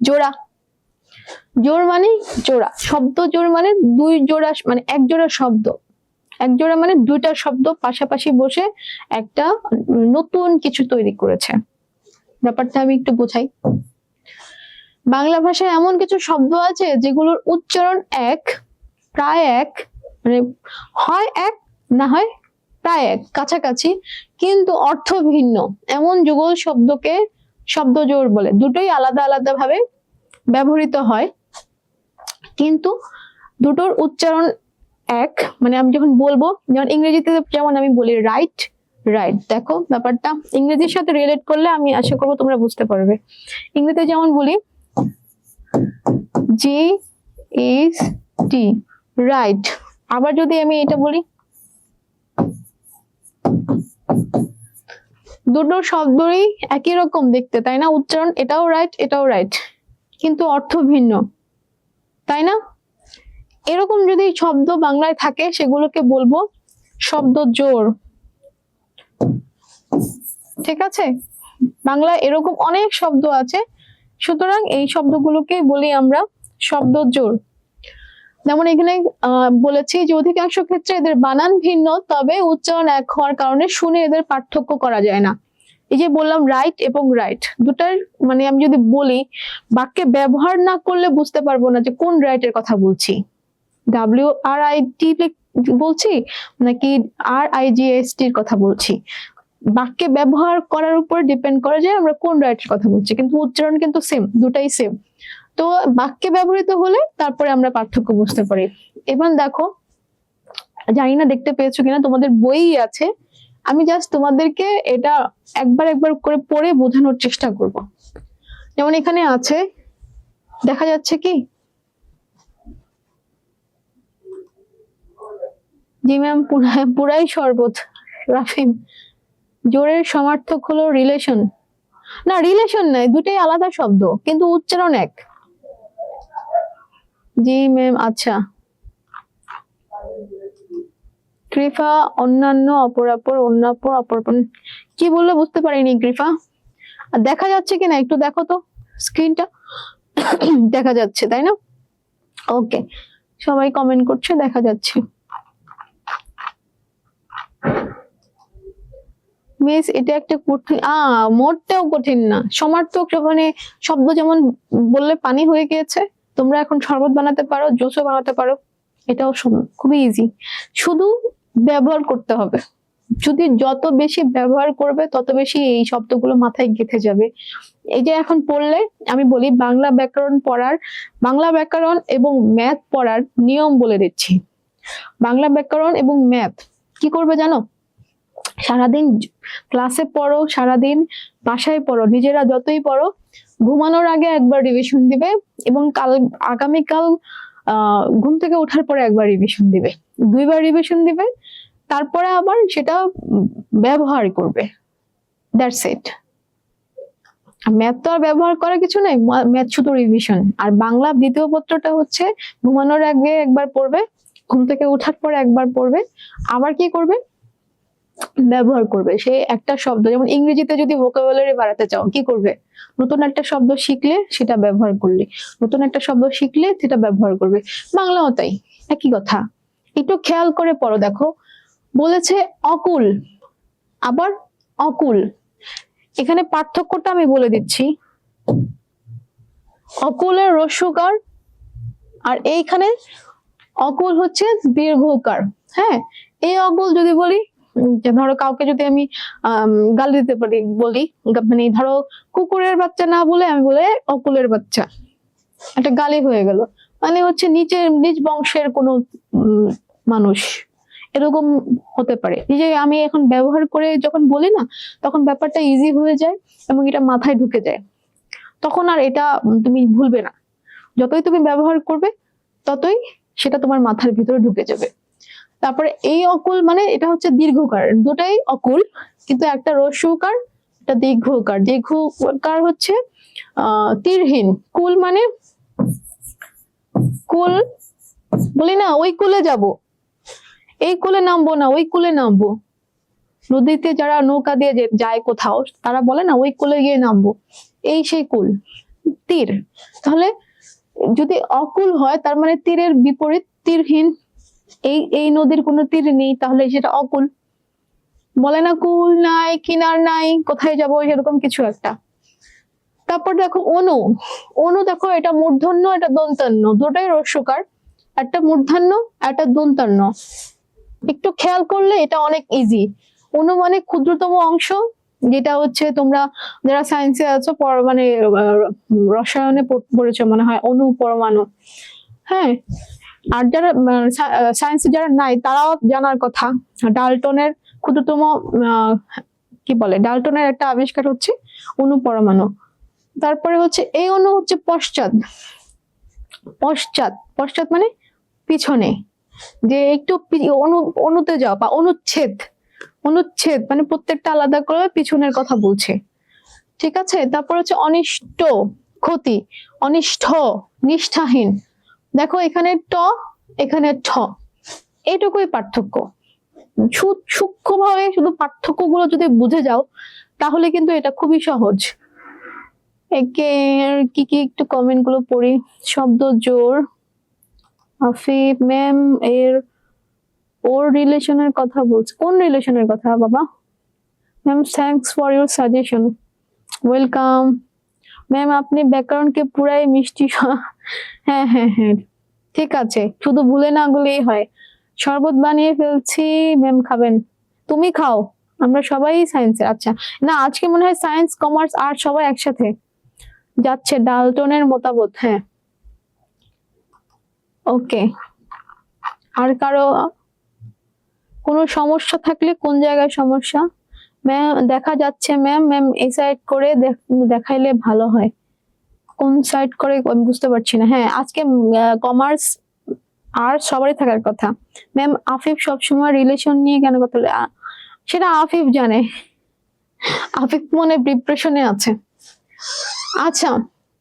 জোড়া জোড় মানে জোড়া শব্দ জোড় মানে দুই জোড়া মানে এক জোড়া শব্দ এক জোড়া মানে দুইটা শব্দ পাশাপাশি বসে একটা নতুন কিছু তৈরি করেছে ব্যাপারটা আমি একটু বোঝাই বাংলা ভাষায় এমন কিছু শব্দ আছে যেগুলোর উচ্চারণ এক প্রায় এক মানে হয় এক না হয় প্রায় এক কাছাকাছি কিন্তু অর্থ ভিন্ন এমন যুগল শব্দকে শব্দ জোড় বলে দুটোই আলাদা আলাদা ভাবে ব্যবহৃত হয় কিন্তু দুটোর উচ্চারণ এক মানে আমি যখন বলবো যেমন ইংরেজিতে যেমন আমি বলি রাইট রাইট দেখো ব্যাপারটা ইংরেজির সাথে রিলেট করলে আমি আশা করবো তোমরা বুঝতে পারবে ইংরেজিতে যেমন বলি জি ইজ টি, রাইট। আবার যদি আমি এটা বলি, দুটো শব্দই একই রকম দেখতে, তাই না? উচ্চারণ এটাও রাইট এটাও রাইট, কিন্তু অর্থ ভিন্ন, তাই না? এরকম যদি শব্দ বাংলায় থাকে সেগুলোকে বলবো শব্দ জোড়। ঠিক আছে, বাংলায় এরকম অনেক শব্দ আছে, সুতরাং এই শব্দগুলোকে বলি আমরা শব্দ জোড়। যেমন এখানে বলেছি যে অধিকাংশ ক্ষেত্রে এদের বানান ভিন্ন, তবে উচ্চারণ এক হওয়ার কারণে শুনে এদের পার্থক্য করা যায় না। এই যে বললাম রাইট এবং রাইট দুটার মানে আমি যদি বলি বাক্যে ব্যবহার না করলে বুঝতে পারবো না যে কোন রাইটের কথা বলছি, WRIT বলছি নাকি RIGST এর কথা বলছি। বাক্যে ব্যবহার করার উপর ডিপেন্ড করে যে আমরা কোন রাইটের কথা বলছি, কিন্তু উচ্চারণ কিন্তু সেম, দুটাই সেম। তো বাক্যে ব্যবহৃত হলে তারপরে আমরা পার্থক্য বুঝতে পারি। এবার দেখো, জানি না দেখতে পেয়েছো কিনা, তোমাদের বই আছে, আমি জাস্ট তোমাদেরকে এটা একবার একবার করে পড়ে বোঝানোর চেষ্টা করব। যেমন এখানে আছে, দেখা যাচ্ছে কি? জি ম্যাম, পুরাই শরবত। রাফিম, জোরের সমার্থক হলো রিলেশন। না, রিলেশন নাই, দুটাই আলাদা শব্দ কিন্তু উচ্চারণ এক। জি ম্যাম, আচ্ছা। কৃপা, অন্যান্য, অপরাপর, অন্যাপর, অপরাপর, কি বললো বুঝতে পারিনি কৃপা। দেখা যাচ্ছে কিনা একটু দেখো তো স্ক্রিনটা। দেখা যাচ্ছে তাই না? ওকে, সবাই কমেন্ট করছে, দেখা যাচ্ছে। মিস, এটা একটা কঠিন, মোটটাও কঠিন না। সমার্থক মানে শব্দ যেমন বললে পানি হয়ে গিয়েছে, তোমরা এখন শরবত বানাতে পারো, জুসও বানাতে পারো, এটাও খুবই ইজি, শুধু ব্যবহার করতে হবে। যদি যত বেশি ব্যবহার করবে তত বেশি এই শব্দগুলো মাথায় গেঁথে যাবে। এই যে এখন পড়লে আমি বলি বাংলা ব্যাকরণ পড়ার, বাংলা ব্যাকরণ এবং ম্যাথ পড়ার নিয়ম বলে দিচ্ছি। বাংলা ব্যাকরণ এবং ম্যাথ কি করবে জানো? সারাদিন ক্লাসে পড়ো, সারাদিন বাসায় পড়ো, নিজেরা যতই পড়ো, ঘুমানোর আগে একবার রিভিশন দিবে এবং আগামীকাল ঘুম থেকে ওঠার পরে একবার রিভিশন দিবে, দুইবার রিভিশন দিবে, তারপরে আবার সেটা ব্যবহার করবে। That's it. ম্যাথ তো আর ব্যবহার করার কিছু নাই, ম্যাথ শুধু রিভিশন। আর বাংলা দ্বিতীয় পত্রটা হচ্ছে ঘুমানোর আগে একবার পড়বে, ঘুম থেকে ওঠার পরে একবার পড়বে, আবার কি করবে? ব্যবহার করবে। সে একটা শব্দ, যেমন ইংরেজিতে যদি ভোকাবুলারি বাড়াতে চাও কি করবে? নতুন একটা শব্দ শিখলে সেটা ব্যবহার করলে, নতুন একটা শব্দ শিখলে সেটা ব্যবহার করবে। বাংলাও তাই, একই কথা। একটু খেয়াল করে পড়ো, দেখো বলেছে অকুল, আবার অকুল। এখানে পার্থক্যটা আমি বলে দিচ্ছি। অকুলের রস্যকার আর এইখানে অকুল হচ্ছে দীর্ঘকার। হ্যাঁ, এই অকুল যদি বলি, ধরো কাউকে যদি আমি গালি দিতে পারি, বলি মানে ধরো কুকুরের বাচ্চা না বলে আমি বলে অকুলের বাচ্চা, একটা গালি হয়ে গেল, মানে হচ্ছে নিজ বংশের কোনো মানুষ, এরকম হতে পারে। এই যে আমি এখন ব্যবহার করে যখন বলি না, তখন ব্যাপারটা ইজি হয়ে যায় এবং এটা মাথায় ঢুকে যায়, তখন আর এটা তুমি ভুলবে না। যতই তুমি ব্যবহার করবে ততই সেটা তোমার মাথার ভিতরে ঢুকে যাবে। তারপরে এই অকুল মানে এটা হচ্ছে দীর্ঘকার, দুটাই অকুল কিন্তু একটা রস্যকার, একটা দীর্ঘকার। দীর্ঘকার হচ্ছে তীরহীন। কুল মানে কুল বলি না ওই কুলে যাব, এই কুলে নামবো না, ওই কুলে নামবো। নদীতে যারা নৌকা দিয়ে যায় কোথাও, তারা বলে না ওই কুলে গিয়ে নামবো, এই সেই কুল। তীর, তাহলে যদি অকুল হয় তার মানে তীরের বিপরীত তীরহীন। এই নদীর কোনো তীর নেই, তাহলে সেটা অকুল। বলে না কুল নাই, কিনার নাই, কোথায় যাবো, এরকম কিছু একটা। তারপর দেখো অনু, অনু দেখো এটা মূর্ধন্য এটা দন্তান্ন, দুটাই রস্যকার, একটা মূর্ধন্য একটা দন্তান্ন। একটু খেয়াল করলে এটা অনেক ইজি। অনু মানে ক্ষুদ্রতম অংশ, যেটা হচ্ছে তোমরা যারা সায়েন্সে আছো মানে রসায়নে পড়েছো মনে হয়, অনু পরমাণু। হ্যাঁ, আর যারা সায়েন্সে যারা নাই তারাও জানার কথা, ডাল্টনের ক্ষুদ্রতম কি বলে, ডাল্টনের একটা আবিষ্কার হচ্ছে অনু পরমাণু। তারপরে হচ্ছে এই অণু হচ্ছে পশ্চাৎ, পশ্চাৎ, পশ্চাৎ মানে পিছনে, যে একটু অনুতে যাও, বা অনুচ্ছেদ, অনুচ্ছেদ মানে প্রত্যেকটা আলাদা করে পিছনের কথা বলছে, ঠিক আছে। তারপর হচ্ছে অনিষ্ট, ক্ষতি, অনিষ্ঠ, নিষ্ঠাহীন। দেখো এখানে ট, এখানে ঠ, এইটুকুই পার্থক্য। সূক্ষ্মভাবে শুধু পার্থক্যগুলো যদি বুঝে যাও তাহলে কিন্তু এটা খুবই সহজ। একে কি কি একটু কমেন্ট গুলো পড়ি। শব্দ জোর, আফিফ ম্যাম এর ওর রিলেশনের কথা বলছে। কোন রিলেশনের কথা বাবা? Ma'am thanks for your suggestion, welcome. Ma'am আপনি ব্যাকরণকে পুরাই মিষ্টি হ্যাঁ হ্যাঁ হ্যাঁ ঠিক আছে, শুধু ভুলে না গেলেই হয়। শরবত বানিয়ে ফেলছি ম্যাম, খাবেন? তুমি খাও, আমরা সবাই সায়েন্সের। আচ্ছা না, আজকে মনে হয় সায়েন্স কমার্স আর্টস সবাই একসাথে যাচ্ছে, ডালটনের মতামত। হ্যাঁ ওকে। আর কারো কোনো সমস্যা থাকলে? কোন জায়গায় সমস্যা ম্যাম? দেখা যাচ্ছে ম্যাম, ম্যাম এই সাইড করে দেখাইলে ভালো হয়। কোন সাইড করে আমি বুঝতে পারছি না। হ্যাঁ আজকে কমার্স আর্টস সবারই থাকার কথা। ম্যাম আফিফ সবসময় রিলেশন নিয়ে কেন কথা বলে? সেটা আফিফ জানে, আফিফ মনে ডিপ্রেশনে আছে। আচ্ছা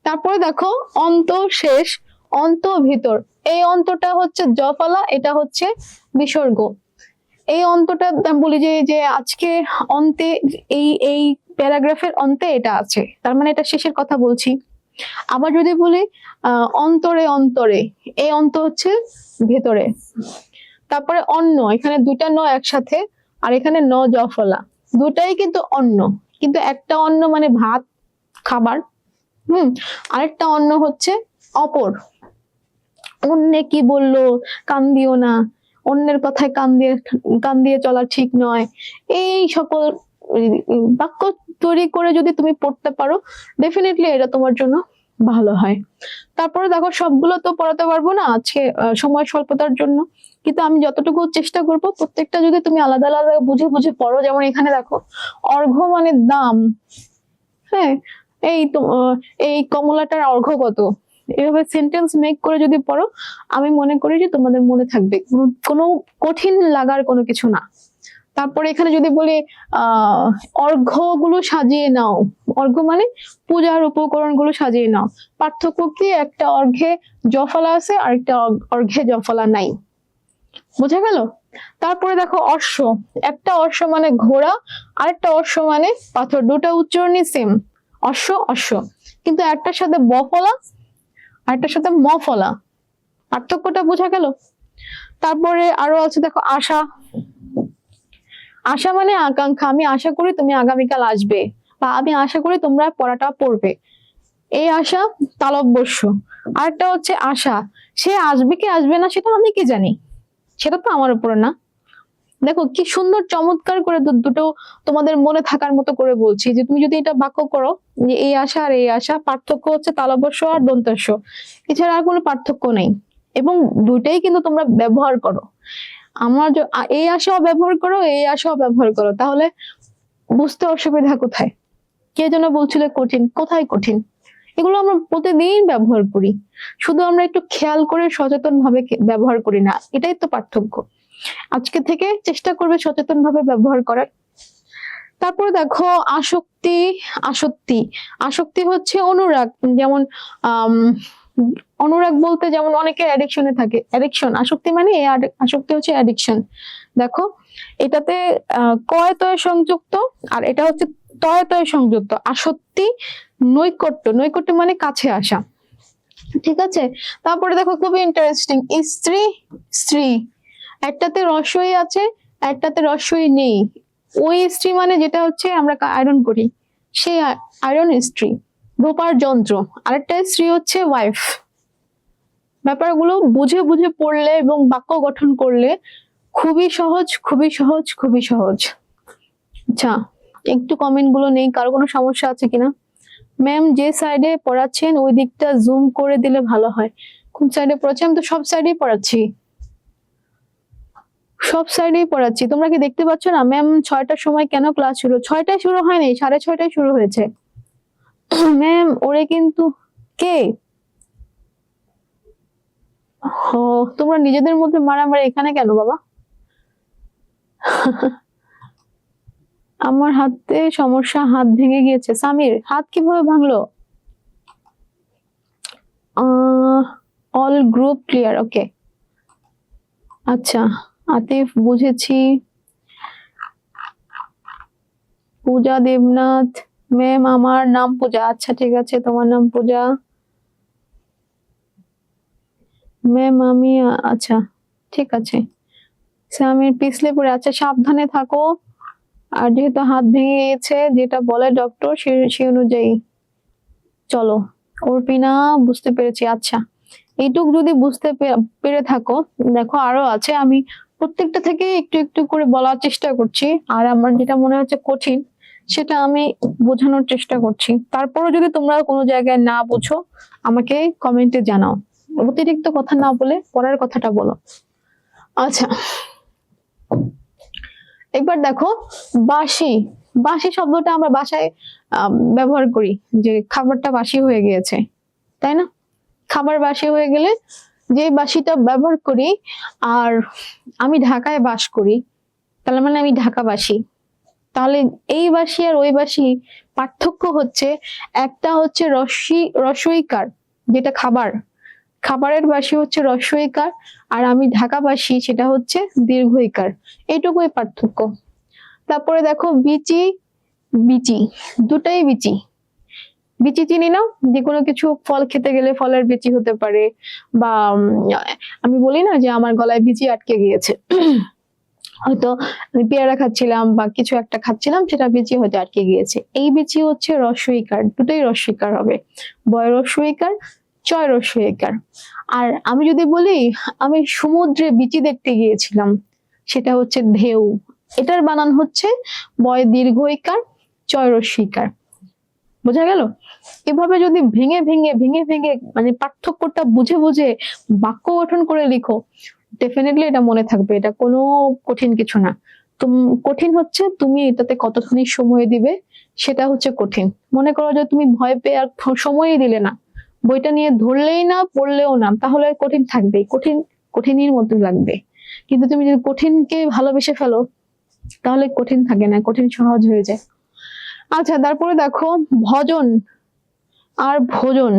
তারপরে দেখো অন্ত শেষ, অন্ত ভিতর। এই অন্তটা হচ্ছে জফলা, এটা হচ্ছে বিসর্গ। এই অন্তটা বলি যে যে আজকে অন্তে, এই প্যারাগ্রাফের অন্তে এটা আছে, তার মানে এটা শেষের কথা বলছি। আবার যদি বলি অন্তরে, অন্তরে, এই অন্ত হচ্ছে ভেতরে। তারপরে অন্ন, এখানে দুটা ন একসাথে, আর এখানে ন জফলা, দুটাই কিন্তু অন্ন, কিন্তু একটা অন্ন মানে ভাত খাবার, আরেকটা অন্ন হচ্ছে অপর। অন্যে কি বললো, কান দিও না, অন্যের কথায় কান দিয়ে চলা ঠিক নয়। এই সকল বাক্য তৈরি করে যদি তুমি পড়তে পারো ডেফিনেটলি এটা তোমার জন্য ভালো হয়। তারপরে দেখো সবগুলো তো পড়াতে পারবো না আজকে সময় স্বল্পতার জন্য, কিন্তু আমি যতটুকু চেষ্টা করব প্রত্যেকটা যদি তুমি আলাদা আলাদা বুঝে বুঝে পড়ো। যেমন এখানে দেখো অর্ঘ্য মানে দাম, হ্যাঁ এই তো এই কমলাটার অর্ঘ্য কত, এভাবে সেন্টেন্স মেক করে যদি পড়ো আমি মনে করি যে তোমাদের মনে থাকবে, কোনো কঠিন লাগার কোনো কিছু না। তারপরে এখানে যদি বলি অর্ঘ্যগুলো সাজিয়ে নাও, অর্ঘ্য মানে পূজার উপকরণ গুলো সাজিয়ে নাও। পার্থক্য কি? একটা অর্ঘ্যে জফলা আছে আর একটা অর্ঘ্যে জফলা নাই, বোঝা গেল? তারপরে দেখো অশ্ব, একটা অশ্ব মানে ঘোড়া, আরেকটা অশ্ব মানে পাথর, দুটা উচ্চারণই সেম, অশ্ব অশ্ব, কিন্তু একটার সাথে ব ফলা আরেকটার সাথে ম ফলা, পার্থক্যটা বোঝা গেল? তারপরে আরো আছে দেখো আশা, আশা মানে আকাঙ্ক্ষা, আমি আশা করি তুমি আগামীকাল আসবে, বা আমি আশা করি তোমরা পড়াটা পড়বে, এই আশা তালব্যস্য। আরেকটা হচ্ছে আশা, সে আসবে কি আসবে না সেটা আমি কি জানি, সেটা তো আমার উপরে না। দেখো কি সুন্দর চমৎকার করে দুটো তোমাদের মনে থাকার মতো করে বলছি, যে তুমি যদি এটা বাক্য করো যে এই আশা আর এই আশা, পার্থক্য হচ্ছে তালব্যস্য আর দন্তাস্য, এছাড়া আর কোনো পার্থক্য নেই, এবং দুইটাই কিন্তু তোমরা ব্যবহার করো। আমার এই আশাও ব্যবহার করো, এই আশাও ব্যবহার করো, তাহলে বুঝতে অসুবিধা কোথায়? কে যেন বলছিল কঠিন, কোথায় কঠিন? এগুলো আমরা প্রতিদিন ব্যবহার করি, শুধু আমরা একটু খেয়াল করে সচেতন ভাবে ব্যবহার করি না, এটাই তো পার্থক্য। আজকে থেকে চেষ্টা করবে সচেতন ভাবে ব্যবহার করার। তারপর দেখো আসক্তি, আসক্তি, আসক্তি হচ্ছে অনুরাগ। যেমন অনুরাগ বলতে যেমন অনেকে অ্যাডিকশনে থাকে, অ্যাডিকশন, আসক্তি মানে আসক্তি হচ্ছে অ্যাডিকশন। দেখো এটাতে কয় তয় সংযুক্ত, আর এটা হচ্ছে তয় তয় সংযুক্ত। আসক্তি নৈকট্য, নৈকট্য মানে কাছে আসা, ঠিক আছে। তারপরে দেখো খুবই ইন্টারেস্টিং, স্ত্রী, স্ত্রী, একটাতে রস্বই আছে একটাতে রস্বই নেই। ওই স্ত্রী মানে যেটা হচ্ছে আমরা আয়রন করি, সেই আয়রন স্ত্রী। ধোপার যন্ত্র, আরেকটা স্ত্রী হচ্ছে ওয়াইফ। ব্যাপারগুলো বুঝে বুঝে পড়লে এবং বাক্য গঠন করলে খুবই সহজ, খুবই সহজ, খুবই সহজ। আচ্ছা একটু কমেন্ট গুলো নেই, কারো কোনো সমস্যা আছে কিনা? ম্যাম যে সাইডে পড়াচ্ছেন ওই দিকটা জুম করে দিলে ভালো হয়। কোন সাইডে পড়াচ্ছি? আমি তো সব সাইডেই পড়াচ্ছি, সব সাইডেই পড়াচ্ছি, তোমরা কি দেখতে পাচ্ছ না? ম্যাম 6টার সময় কেন ক্লাস শুরু? 6টায় শুরু হয়নি, 6:30টায় শুরু হয়েছে। ম্যাম ওরে কিন্তু কে? ও, তোমরা নিজেদের মধ্যে মারামারি এখানে কেন বাবা? আমার হাতে সমস্যা, হাত ভেঙে গিয়েছে। সামির, হাত কিভাবে ভাঙলো? All group clear, okay. আচ্ছা আতিফ, বুঝেছি। পূজা দেবনাথ, ম্যাম আমার নাম পূজা। আচ্ছা ঠিক আছে, তোমার নাম পূজা ম্যাম। আমি আচ্ছা ঠিক আছে। সামির পিছলে পড়ে, আচ্ছা সাবধানে থাকো। আর যেহেতু হাত ভেঙে গিয়েছে, যেটা বলে ডক্টর সে অনুযায়ী চলো। অর্পিনা, বুঝতে পেরেছি। আচ্ছা এইটুক যদি বুঝতে পেরে থাকো, দেখো আরো আছে, আমি প্রত্যেকটা থেকে একটু একটু করে বলার চেষ্টা করছি। আর আমার যেটা মনে হচ্ছে কঠিন সেটা আমি বোঝানোর চেষ্টা করছি। তারপরে যদি তোমরা কোনো জায়গায় না বুঝো আমাকে কমেন্টে জানাও। অতিরিক্ত কথা না বলে পরের কথাটা বলো। আচ্ছা একবার দেখো, বাসি। বাসি শব্দটা আমরা বাসায় ব্যবহার করি যে খাবারটা বাসি হয়ে গিয়েছে, তাই না? খাবার বাসি হয়ে গেলে যে বাসিটা ব্যবহার করি। আর আমি ঢাকায় বাস করি, তাহলে মানে আমি ঢাকাবাসী। তাহলে এই বাসি আর ওই বাসি পার্থক্য হচ্ছে, একটা হচ্ছে রস্বইকার, যেটা খাবার, খাবারের বাসি হচ্ছে রস্বইকার, আর আমি ঢাকাবাসী সেটা হচ্ছে দীর্ঘইকার। এইটুকুই পার্থক্য। তারপরে দেখো বিচি, বিচি, দুটাই বিচি। বিচি চিনি না? যে কোনো কিছু ফল খেতে গেলে ফলের বিচি হতে পারে, বা আমি বলি না যে আমার গলায় বিচি আটকে গিয়েছে, হয়তো আমি পেয়ারা খাচ্ছিলাম বা কিছু একটা খাচ্ছিলাম, সেটা বিচি হয়তো আটকে গিয়েছে। এই বিচি হচ্ছে রস্বইকার, দুটোই রস্বইকার হবে, বয় রস্বইকার, চয় রস্বইকার। আর আমি যদি বলি আমি সমুদ্রে বিচি দেখতে গিয়েছিলাম, সেটা হচ্ছে ঢেউ। এটার বানান হচ্ছে বয় দীর্ঘইকার, চয় রস্বইকার। বোঝা গেল? এভাবে যদি ভেঙে ভেঙে ভেঙে ভেঙে মানে পার্থক্যটা বুঝে বুঝে বাক্য গঠন করে লিখো, ডেফিনেটলি এটা মনে থাকবে। এটা কোনো কঠিন কিছু না। কঠিন হচ্ছে তুমি এটাতে কতখানি সময় দিবে, সেটা হচ্ছে কঠিন। মনে করো যে তুমি ভয় পেয়ে আর সময়ই দিলে না, বইটা নিয়ে ধরলেই না, পড়লেও না, তাহলে কঠিন থাকবেই, কঠিন কঠিনের মতো লাগবে। কিন্তু তুমি যদি কঠিনকে ভালোবেসে ফেলো, তাহলে কঠিন থাকে না, কঠিন সহজ হয়ে যায়। আচ্ছা তারপরে দেখো, ভজন আর ভোজন।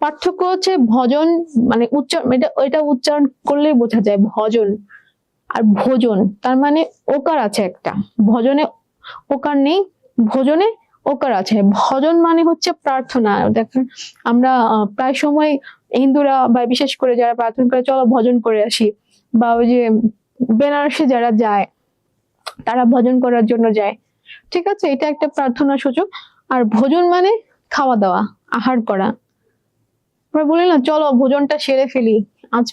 পার্থক্য হচ্ছে ভজন মানে উচ্চারণ, এটা উচ্চারণ করলেই বোঝা যায়। ভজন আর ভোজন, তার মানে ওকার আছে একটা, ভজনে ওকার নেই, ভোজনে ওকার আছে। ভজন মানে হচ্ছে প্রার্থনা। দেখেন আমরা প্রায় সময় হিন্দুরা বা বিশেষ করে যারা প্রার্থনা করে, চলো ভজন করে আসি, বা ওই যে বেনারসে যারা যায় তারা ভজন করার জন্য যায়, ঠিক আছে, এটা একটা প্রার্থনা সূচক। আর ভোজন মানে খাওয়া দাওয়া, আহার করা। আমরা বলি না চলো ভোজনটা সেরে ফেলি, আজ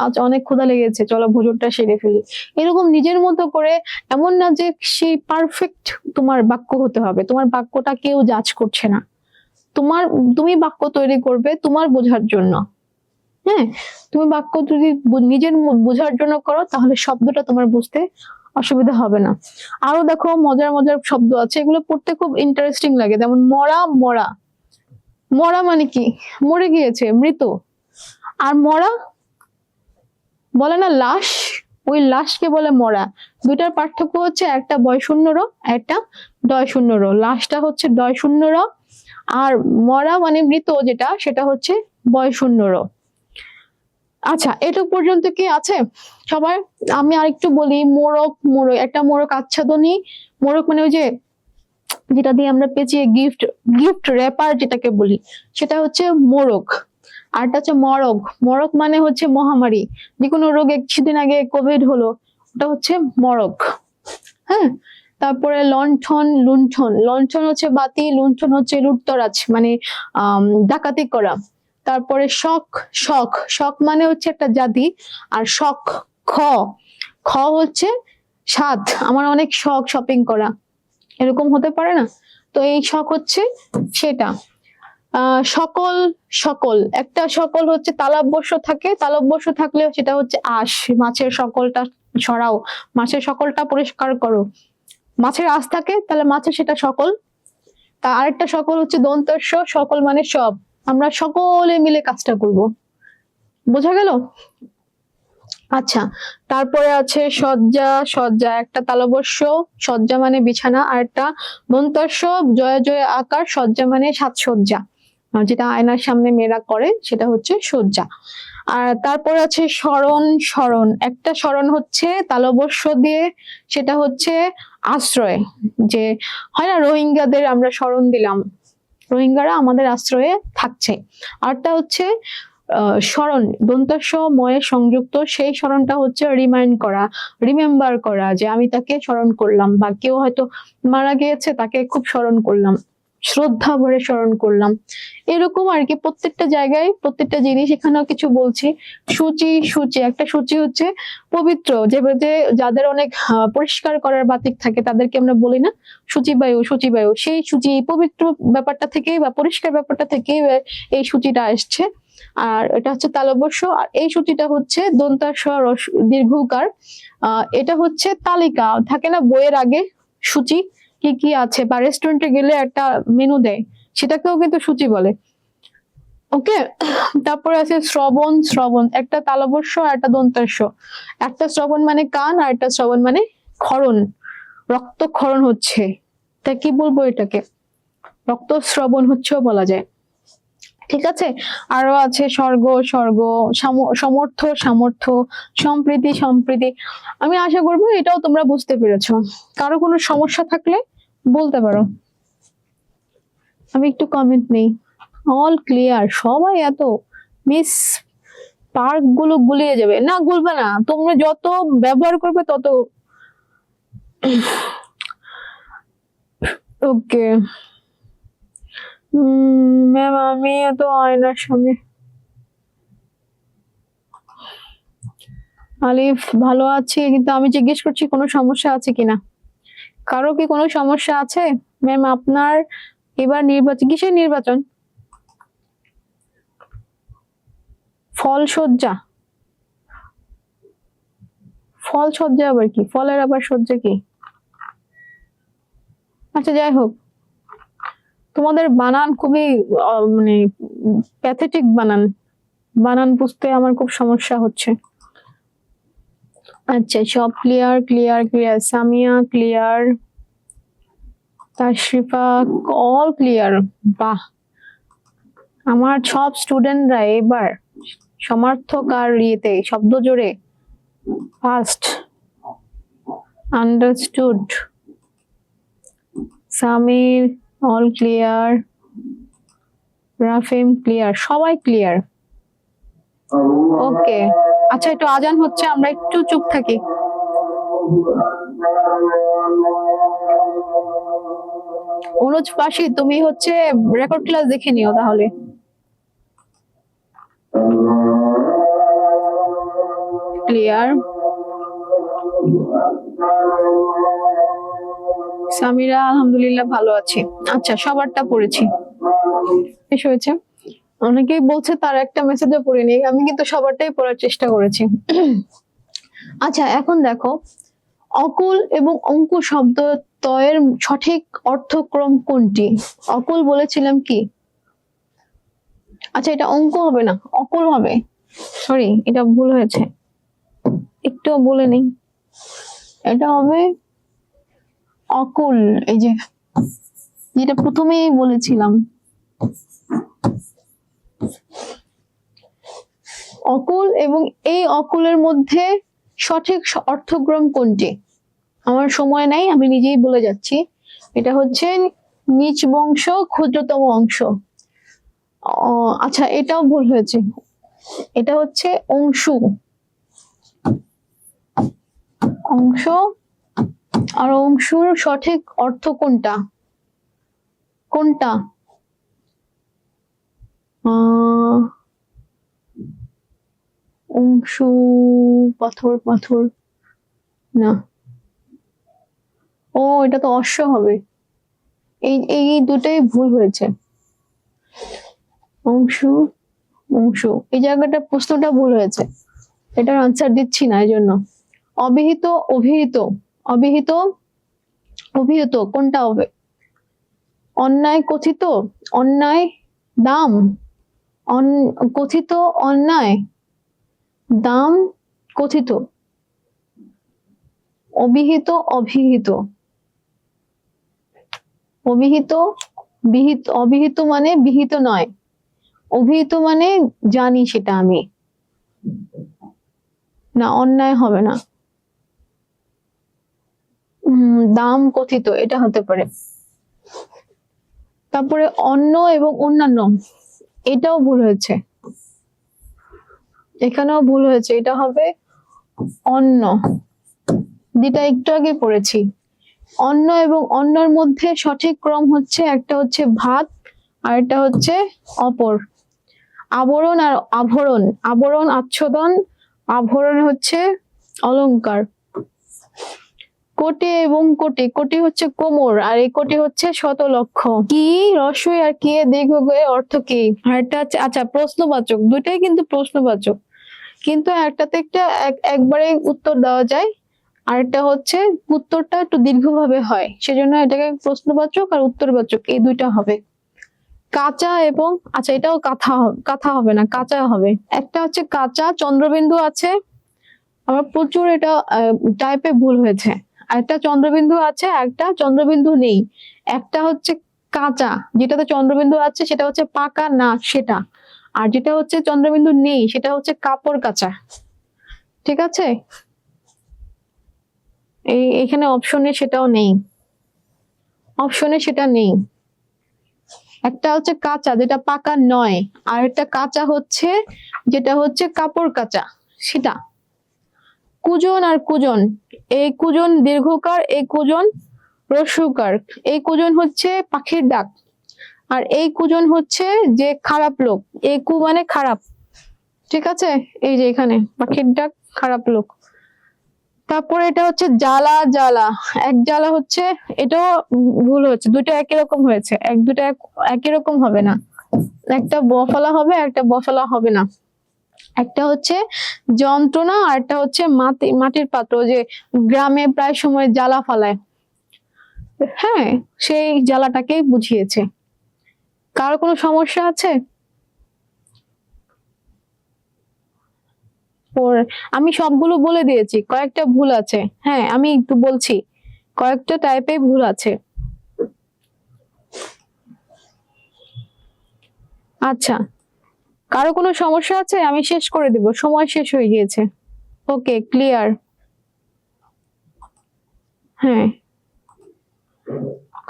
আজ অনেক ক্ষুধা লেগেছে, চলো ভোজনটা সেরে ফেলি। এরকম নিজের মতো করে, এমন না যে সেই পারফেক্ট তোমার বাক্য হতে হবে, তোমার বাক্যটা কেউ জাজ করছে না, তুমি বাক্য তৈরি করবে তোমার বোঝার জন্য। হ্যাঁ, তুমি বাক্য যদি নিজের বোঝার জন্য করো, তাহলে শব্দটা তোমার বুঝতে অসুবিধা হবে না। আরো দেখো মজার মজার শব্দ আছে, এগুলো পড়তে খুব ইন্টারেস্টিং লাগে। যেমন মরা, মরা, মরা মানে কি? মরে গিয়েছে, মৃত। আর মরা বলে না লাশ, ওই লাশকে বলে মরা। দুইটার পার্থক্য হচ্ছে একটা বয় শূন্য র, একটা ডয় শূন্য র। লাশটা হচ্ছে ডয় শূন্য র, আর মরা মানে মৃত যেটা, সেটা হচ্ছে বয় শূন্য র। আচ্ছা এটুক পর্যন্ত কি আছে সবার? আমি আরেকটু বলি, মোড়ক, মোড়ক একটা মোড়ক আচ্ছাদনী। মোড়ক মানে ওই যে যেটা দিয়ে আমরা পেঁচিয়ে গিফট, গিফট র্যাপার যেটাকে বলি, সেটা হচ্ছে মোড়ক। আরটা হচ্ছে মরক। মরক মানে হচ্ছে মহামারী, যে কোনো রোগে, কিছুদিন আগে কোভিড হলো, ওটা হচ্ছে মরক। হ্যাঁ, তারপরে লণ্ঠন, লুণ্ঠন। লণ্ঠন হচ্ছে বাতি, লুণ্ঠন হচ্ছে লুটতরাজ মানে ডাকাতি করা। তারপরে শখ, শখ, শখ মানে হচ্ছে একটা জাতি। আর শখ, খ, খ হচ্ছে স্বাদ, আমার অনেক শখ শপিং করা, এরকম হতে পারে না? তো এই শখ হচ্ছে সেটা। সকল, সকল, একটা সকল হচ্ছে তালব্যস্য থাকে, তালব্যস্য থাকলে সেটা হচ্ছে আঁশ। মাছের সকলটা সরাও, মাছের সকলটা পরিষ্কার করো। মাছের আঁশ থাকে, তাহলে মাছের সেটা সকল। তা আরেকটা সকল হচ্ছে দন্তস্য, সকল মানে সব, আমরা সকলে মিলে কাজটা করব। বোঝা গেল? আচ্ছা, তারপরে আছে সজ্জা। সজ্জা একটা তালবস্য, সজ্জা মানে বিছানা, আর একটা দন্তস্য জয় জয় আকার, সজ্জা মানে সাজসজ্জা, যেটা আয়নার সামনে মেয়েরা করে সেটা হচ্ছে সজ্জা। আর তারপরে আছে শরণ। শরণ একটা শরণ হচ্ছে তালবস্য দিয়ে, সেটা হচ্ছে আশ্রয়, যে হয় না রোহিঙ্গাদের আমরা শরণ দিলাম, রোহিঙ্গারা আমাদের আশ্রয়ে থাকছে। আরটা হচ্ছে স্মরণ, দন্তস্ব ময়ে সংযুক্ত, সেই স্মরণটা হচ্ছে রিমাইন্ড করা, রিমেম্বার করা, যে আমি তাকে স্মরণ করলাম, বা কেউ হয়তো মারা গিয়েছে তাকে খুব স্মরণ করলাম, শ্রদ্ধা ভরে স্মরণ করলাম, এরকম আর কি। প্রত্যেকটা জায়গায় প্রত্যেকটা জিনিস এখানেও কিছু বলছি। সূচি। সূচি একটা সূচি হচ্ছে পবিত্র, যে যাদের অনেক পরিষ্কার করার বাতিক থাকে তাদেরকে আমরা বলি না শুচিবায়ু, শুচিবায়ু, সেই সূচি পবিত্র ব্যাপারটা থেকে বা পরিষ্কার ব্যাপারটা থেকে এই সূচিটা আসছে। আর এটা হচ্ছে তালবস্য, আর এই সূচিটা হচ্ছে দন্তাস্ব দীর্ঘকার। এটা হচ্ছে তালিকা থাকে না বইয়ের আগে, সূচি কি কি আছে, বা রেস্টুরেন্টে গেলে একটা মেনু দেয়, সেটাকেও কিন্তু সূচি বলে। ওকে, তারপরে আছে শ্রবণ। শ্রবণ একটা তালবস্য আর একটা দন্তাস্য। একটা শ্রবণ মানে কান, আর একটা শ্রবণ মানে ক্ষরণ, রক্তক্ষরণ হচ্ছে, তা কি বলবো এটাকে, রক্তশ্রবণ হচ্ছেও বলা যায়। ঠিক আছে, আরো আছে স্বর্গ। স্বর্গ সমর্থ, সামর্থ্য, সম্প্রীতি, সম্প্রীতি। আমি আশা করবো এটাও তোমরা বুঝতে পেরেছো। কারো কোনো সমস্যা থাকলে বলতে পারো, আমি একটু কমেন্ট নেই। অল ক্লিয়ার, সবাই এত মিস পার্ক গুলো গুলিয়ে যাবে না, গুলবে না, তোমরা যত ব্যবহার করবে তত। ওকে ম্যাম, আমি এত আয়নার সামনে। আলিফ ভালো আছি, কিন্তু আমি জিজ্ঞেস করছি কোনো সমস্যা আছে কিনা, কারো কি কোনো সমস্যা আছে? ম্যাম আপনার এবার নির্বাচন, কিসের নির্বাচন? ফল সজ্জা? ফল সজ্জা আবার কি, ফলের আবার সজ্জা কি? আচ্ছা যাই হোক, তোমাদের বানান খুবই মানে প্যাথেটিক বানান, বানান বুঝতে আমার খুব সমস্যা হচ্ছে। আচ্ছা সব clear, clear, clear. Samia clear, Tashrifa all clear. বাহ, আমার সব স্টুডেন্টরা এবার সমার্থক আর ইয়েতে শব্দ জোড়ে first. Understood. Samir all clear, Rafim clear, সবাই ক্লিয়ার। ওকে, আচ্ছা একটু আজান হচ্ছে, আমরা একটু চুপ থাকি। অনুজ পাশি, তুমি হচ্ছে রেকর্ড ক্লাস দেখে নিও তাহলে। ক্লিয়ার। সামিরা আলহামদুলিল্লাহ ভালো আছি। আচ্ছা সবারটা পড়েছি, শেষ হয়েছে। অনেকেই বলছে তার একটা মেসেজও পড়িনি, আমি কিন্তু সবারটাই পড়ার চেষ্টা করেছি। আচ্ছা এখন দেখো, অকুল এবং অঙ্কু শব্দ তয়ের সঠিক অর্থক্রম কোনটি? অকুল বলেছিলাম কি? আচ্ছা এটা অঙ্ক হবে না, অকুল হবে, সরি এটা ভুল হয়েছে, একটু বলে নেই, এটা হবে অকুল। এই যে যেটা প্রথমেই বলেছিলাম, অকুল, এবং এই অকুলের মধ্যে সঠিক অর্থক্রম কোনটি? আমার সময় নাই, আমি নিজেই বলে যাচ্ছি, এটা হচ্ছে নিচ বংশ ক্ষুদ্রতম অংশ। আচ্ছা এটাও ভুল হয়েছে, এটা হচ্ছে অংশু। অংশ আর অংশুর সঠিক অর্থ কোনটা? কোনটা? অংশু, পাথর, পাথর না, ও এটা তো অশ্ব হবে। এই এই দুটাই ভুল হয়েছে। অংশু, অংশু, এই জায়গাটা প্রশ্নটা ভুল হয়েছে, এটার আনসার দিচ্ছি না এই জন্য। অবিহিত, অভিহিত, অবিহিত, অভিহিত কোনটা হবে? অন্যায় কথিত, অন্যায় দাম, কথিত অন্যায়, দাম কথিত, অভিহিত, অভিহিত, অভিহিত, বিহিত, অভিহিত মানে বিহিত নয়, অভিহিত মানে জানি সেটা আমি, না অন্যায় হবে না। দাম কথিত এটা হতে পারে। তারপরে অন্য এবং অন্যান্য, এটাও ভুল হয়েছে, এখানেও ভুল হয়েছে, এটা হবে অন্য, যেটা একটু আগে পড়েছি। অন্য এবং অন্যর মধ্যে সঠিক ক্রম হচ্ছে, একটা হচ্ছে ভাত আর একটা হচ্ছে অপর। আবরণ আর আভরণ, আবরণ আচ্ছাদন, আভরণ হচ্ছে অলংকার। কোটি এবং কোটি, কোটি হচ্ছে কোমর আর এই কোটি হচ্ছে শত লক্ষ। কি রস্বই আর কি দীর্ঘ এর অর্থ কি? আর এটা আচ্ছা প্রশ্নবাচক, দুইটাই কিন্তু প্রশ্নবাচক, কিন্তু একটাতে একটা একবারে উত্তর দেওয়া যায়, আরেকটা হচ্ছে উত্তরটা একটু দীর্ঘভাবে হয়, সেজন্য এটাকে প্রশ্নবাচক আর উত্তরবাচক এই দুইটা হবে। কাঁচা এবং, আচ্ছা এটাও কাঁথা হবে না, কাঁচা হবে। একটা হচ্ছে কাঁচা চন্দ্রবিন্দু আছে, আমার প্রচুর এটা টাইপে ভুল হয়েছে। একটা চন্দ্রবিন্দু আছে, একটা চন্দ্রবিন্দু নেই। একটা হচ্ছে কাঁচা, যেটাতে চন্দ্রবিন্দু আছে সেটা হচ্ছে পাকা না সেটা, আর যেটা হচ্ছে চন্দ্রবিন্দু নেই সেটা হচ্ছে কাপড় কাঁচা। ঠিক আছে, এখানে অপশনে সেটাও নেই, অপশনে সেটা নেই। একটা হচ্ছে কাঁচা যেটা পাকা নয়, আর একটা কাঁচা হচ্ছে যেটা হচ্ছে কাপড় কাঁচা সেটা। কুজন আর কুজন, এই কুজন দীর্ঘকার, এই কুজন হ্রস্বকার। এই কুজন হচ্ছে পাখির ডাক, আর এই কুজন হচ্ছে যে খারাপ লোক, এই কু মানে খারাপ। ঠিক আছে, এই যে এখানে পাখির ডাক, খারাপ লোক। তারপরে এটা হচ্ছে জ্বালা, জ্বালা এক জ্বালা হচ্ছে, এটাও ভুল হচ্ছে, দুটো একই রকম হয়েছে, দুটো একই রকম হবে না, একটা বফলা হবে একটা বফলা হবে না। একটা হচ্ছে যন্ত্রণা আর একটা হচ্ছে মাটির পাত্র, যে গ্রামে প্রায় সময় জ্বালা ফালায়, হ্যাঁ সেই জ্বালাটাকেই বুঝিয়েছে। কারো কোনো সমস্যা আছে? আমি সবগুলো বলে দিয়েছি, কয়েকটা ভুল আছে, হ্যাঁ আমি একটু বলছি, কয়েকটা টাইপে ভুল আছে। আচ্ছা, কারো কোনো সমস্যা আছে? আমি শেষ করে দিব, সময় শেষ হয়ে গিয়েছে। Okay clear. হ্যাঁ,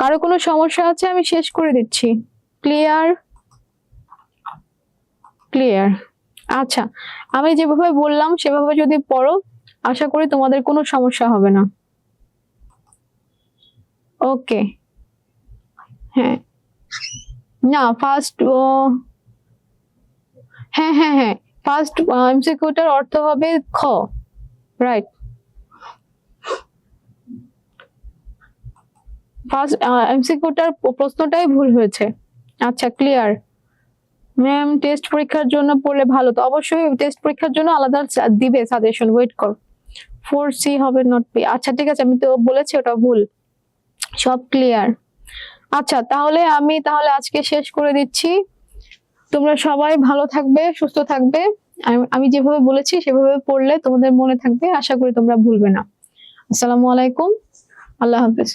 কারো কোনো সমস্যা আছে? আমি শেষ করে দিচ্ছি। Clear, clear. আচ্ছা, আমি যেভাবে বললাম সেভাবে যদি পড়ো, আশা করি তোমাদের কোনো সমস্যা হবে না। ওকে, হ্যাঁ না ফার্স্ট, হ্যাঁ হ্যাঁ হ্যাঁ, ফার্স্ট এমসিকিউটার অর্থ হবে খ, রাইট। ফার্স্ট এমসিকিউটার প্রশ্নটাই ভুল হয়েছে। আচ্ছা ক্লিয়ার। ম্যাম টেস্ট পরীক্ষার জন্য পড়লে ভালো, তো অবশ্যই টেস্ট পরীক্ষার জন্য আলাদা দিবে সাজেশন, ওয়েট কর। 4C হবে নট পি, আচ্ছা ঠিক আছে, আমি তো বলেছি ওটা ভুল। সব ক্লিয়ার। আচ্ছা তাহলে আমি আজকে শেষ করে দিচ্ছি। তোমরা সবাই ভালো থাকবে, সুস্থ থাকবে। আমি যেভাবে বলেছি সেভাবে পড়লে তোমাদের মনে থাকবে, আশা করি তোমরা ভুলবে না। আসসালামু আলাইকুম, আল্লাহ হাফেজ।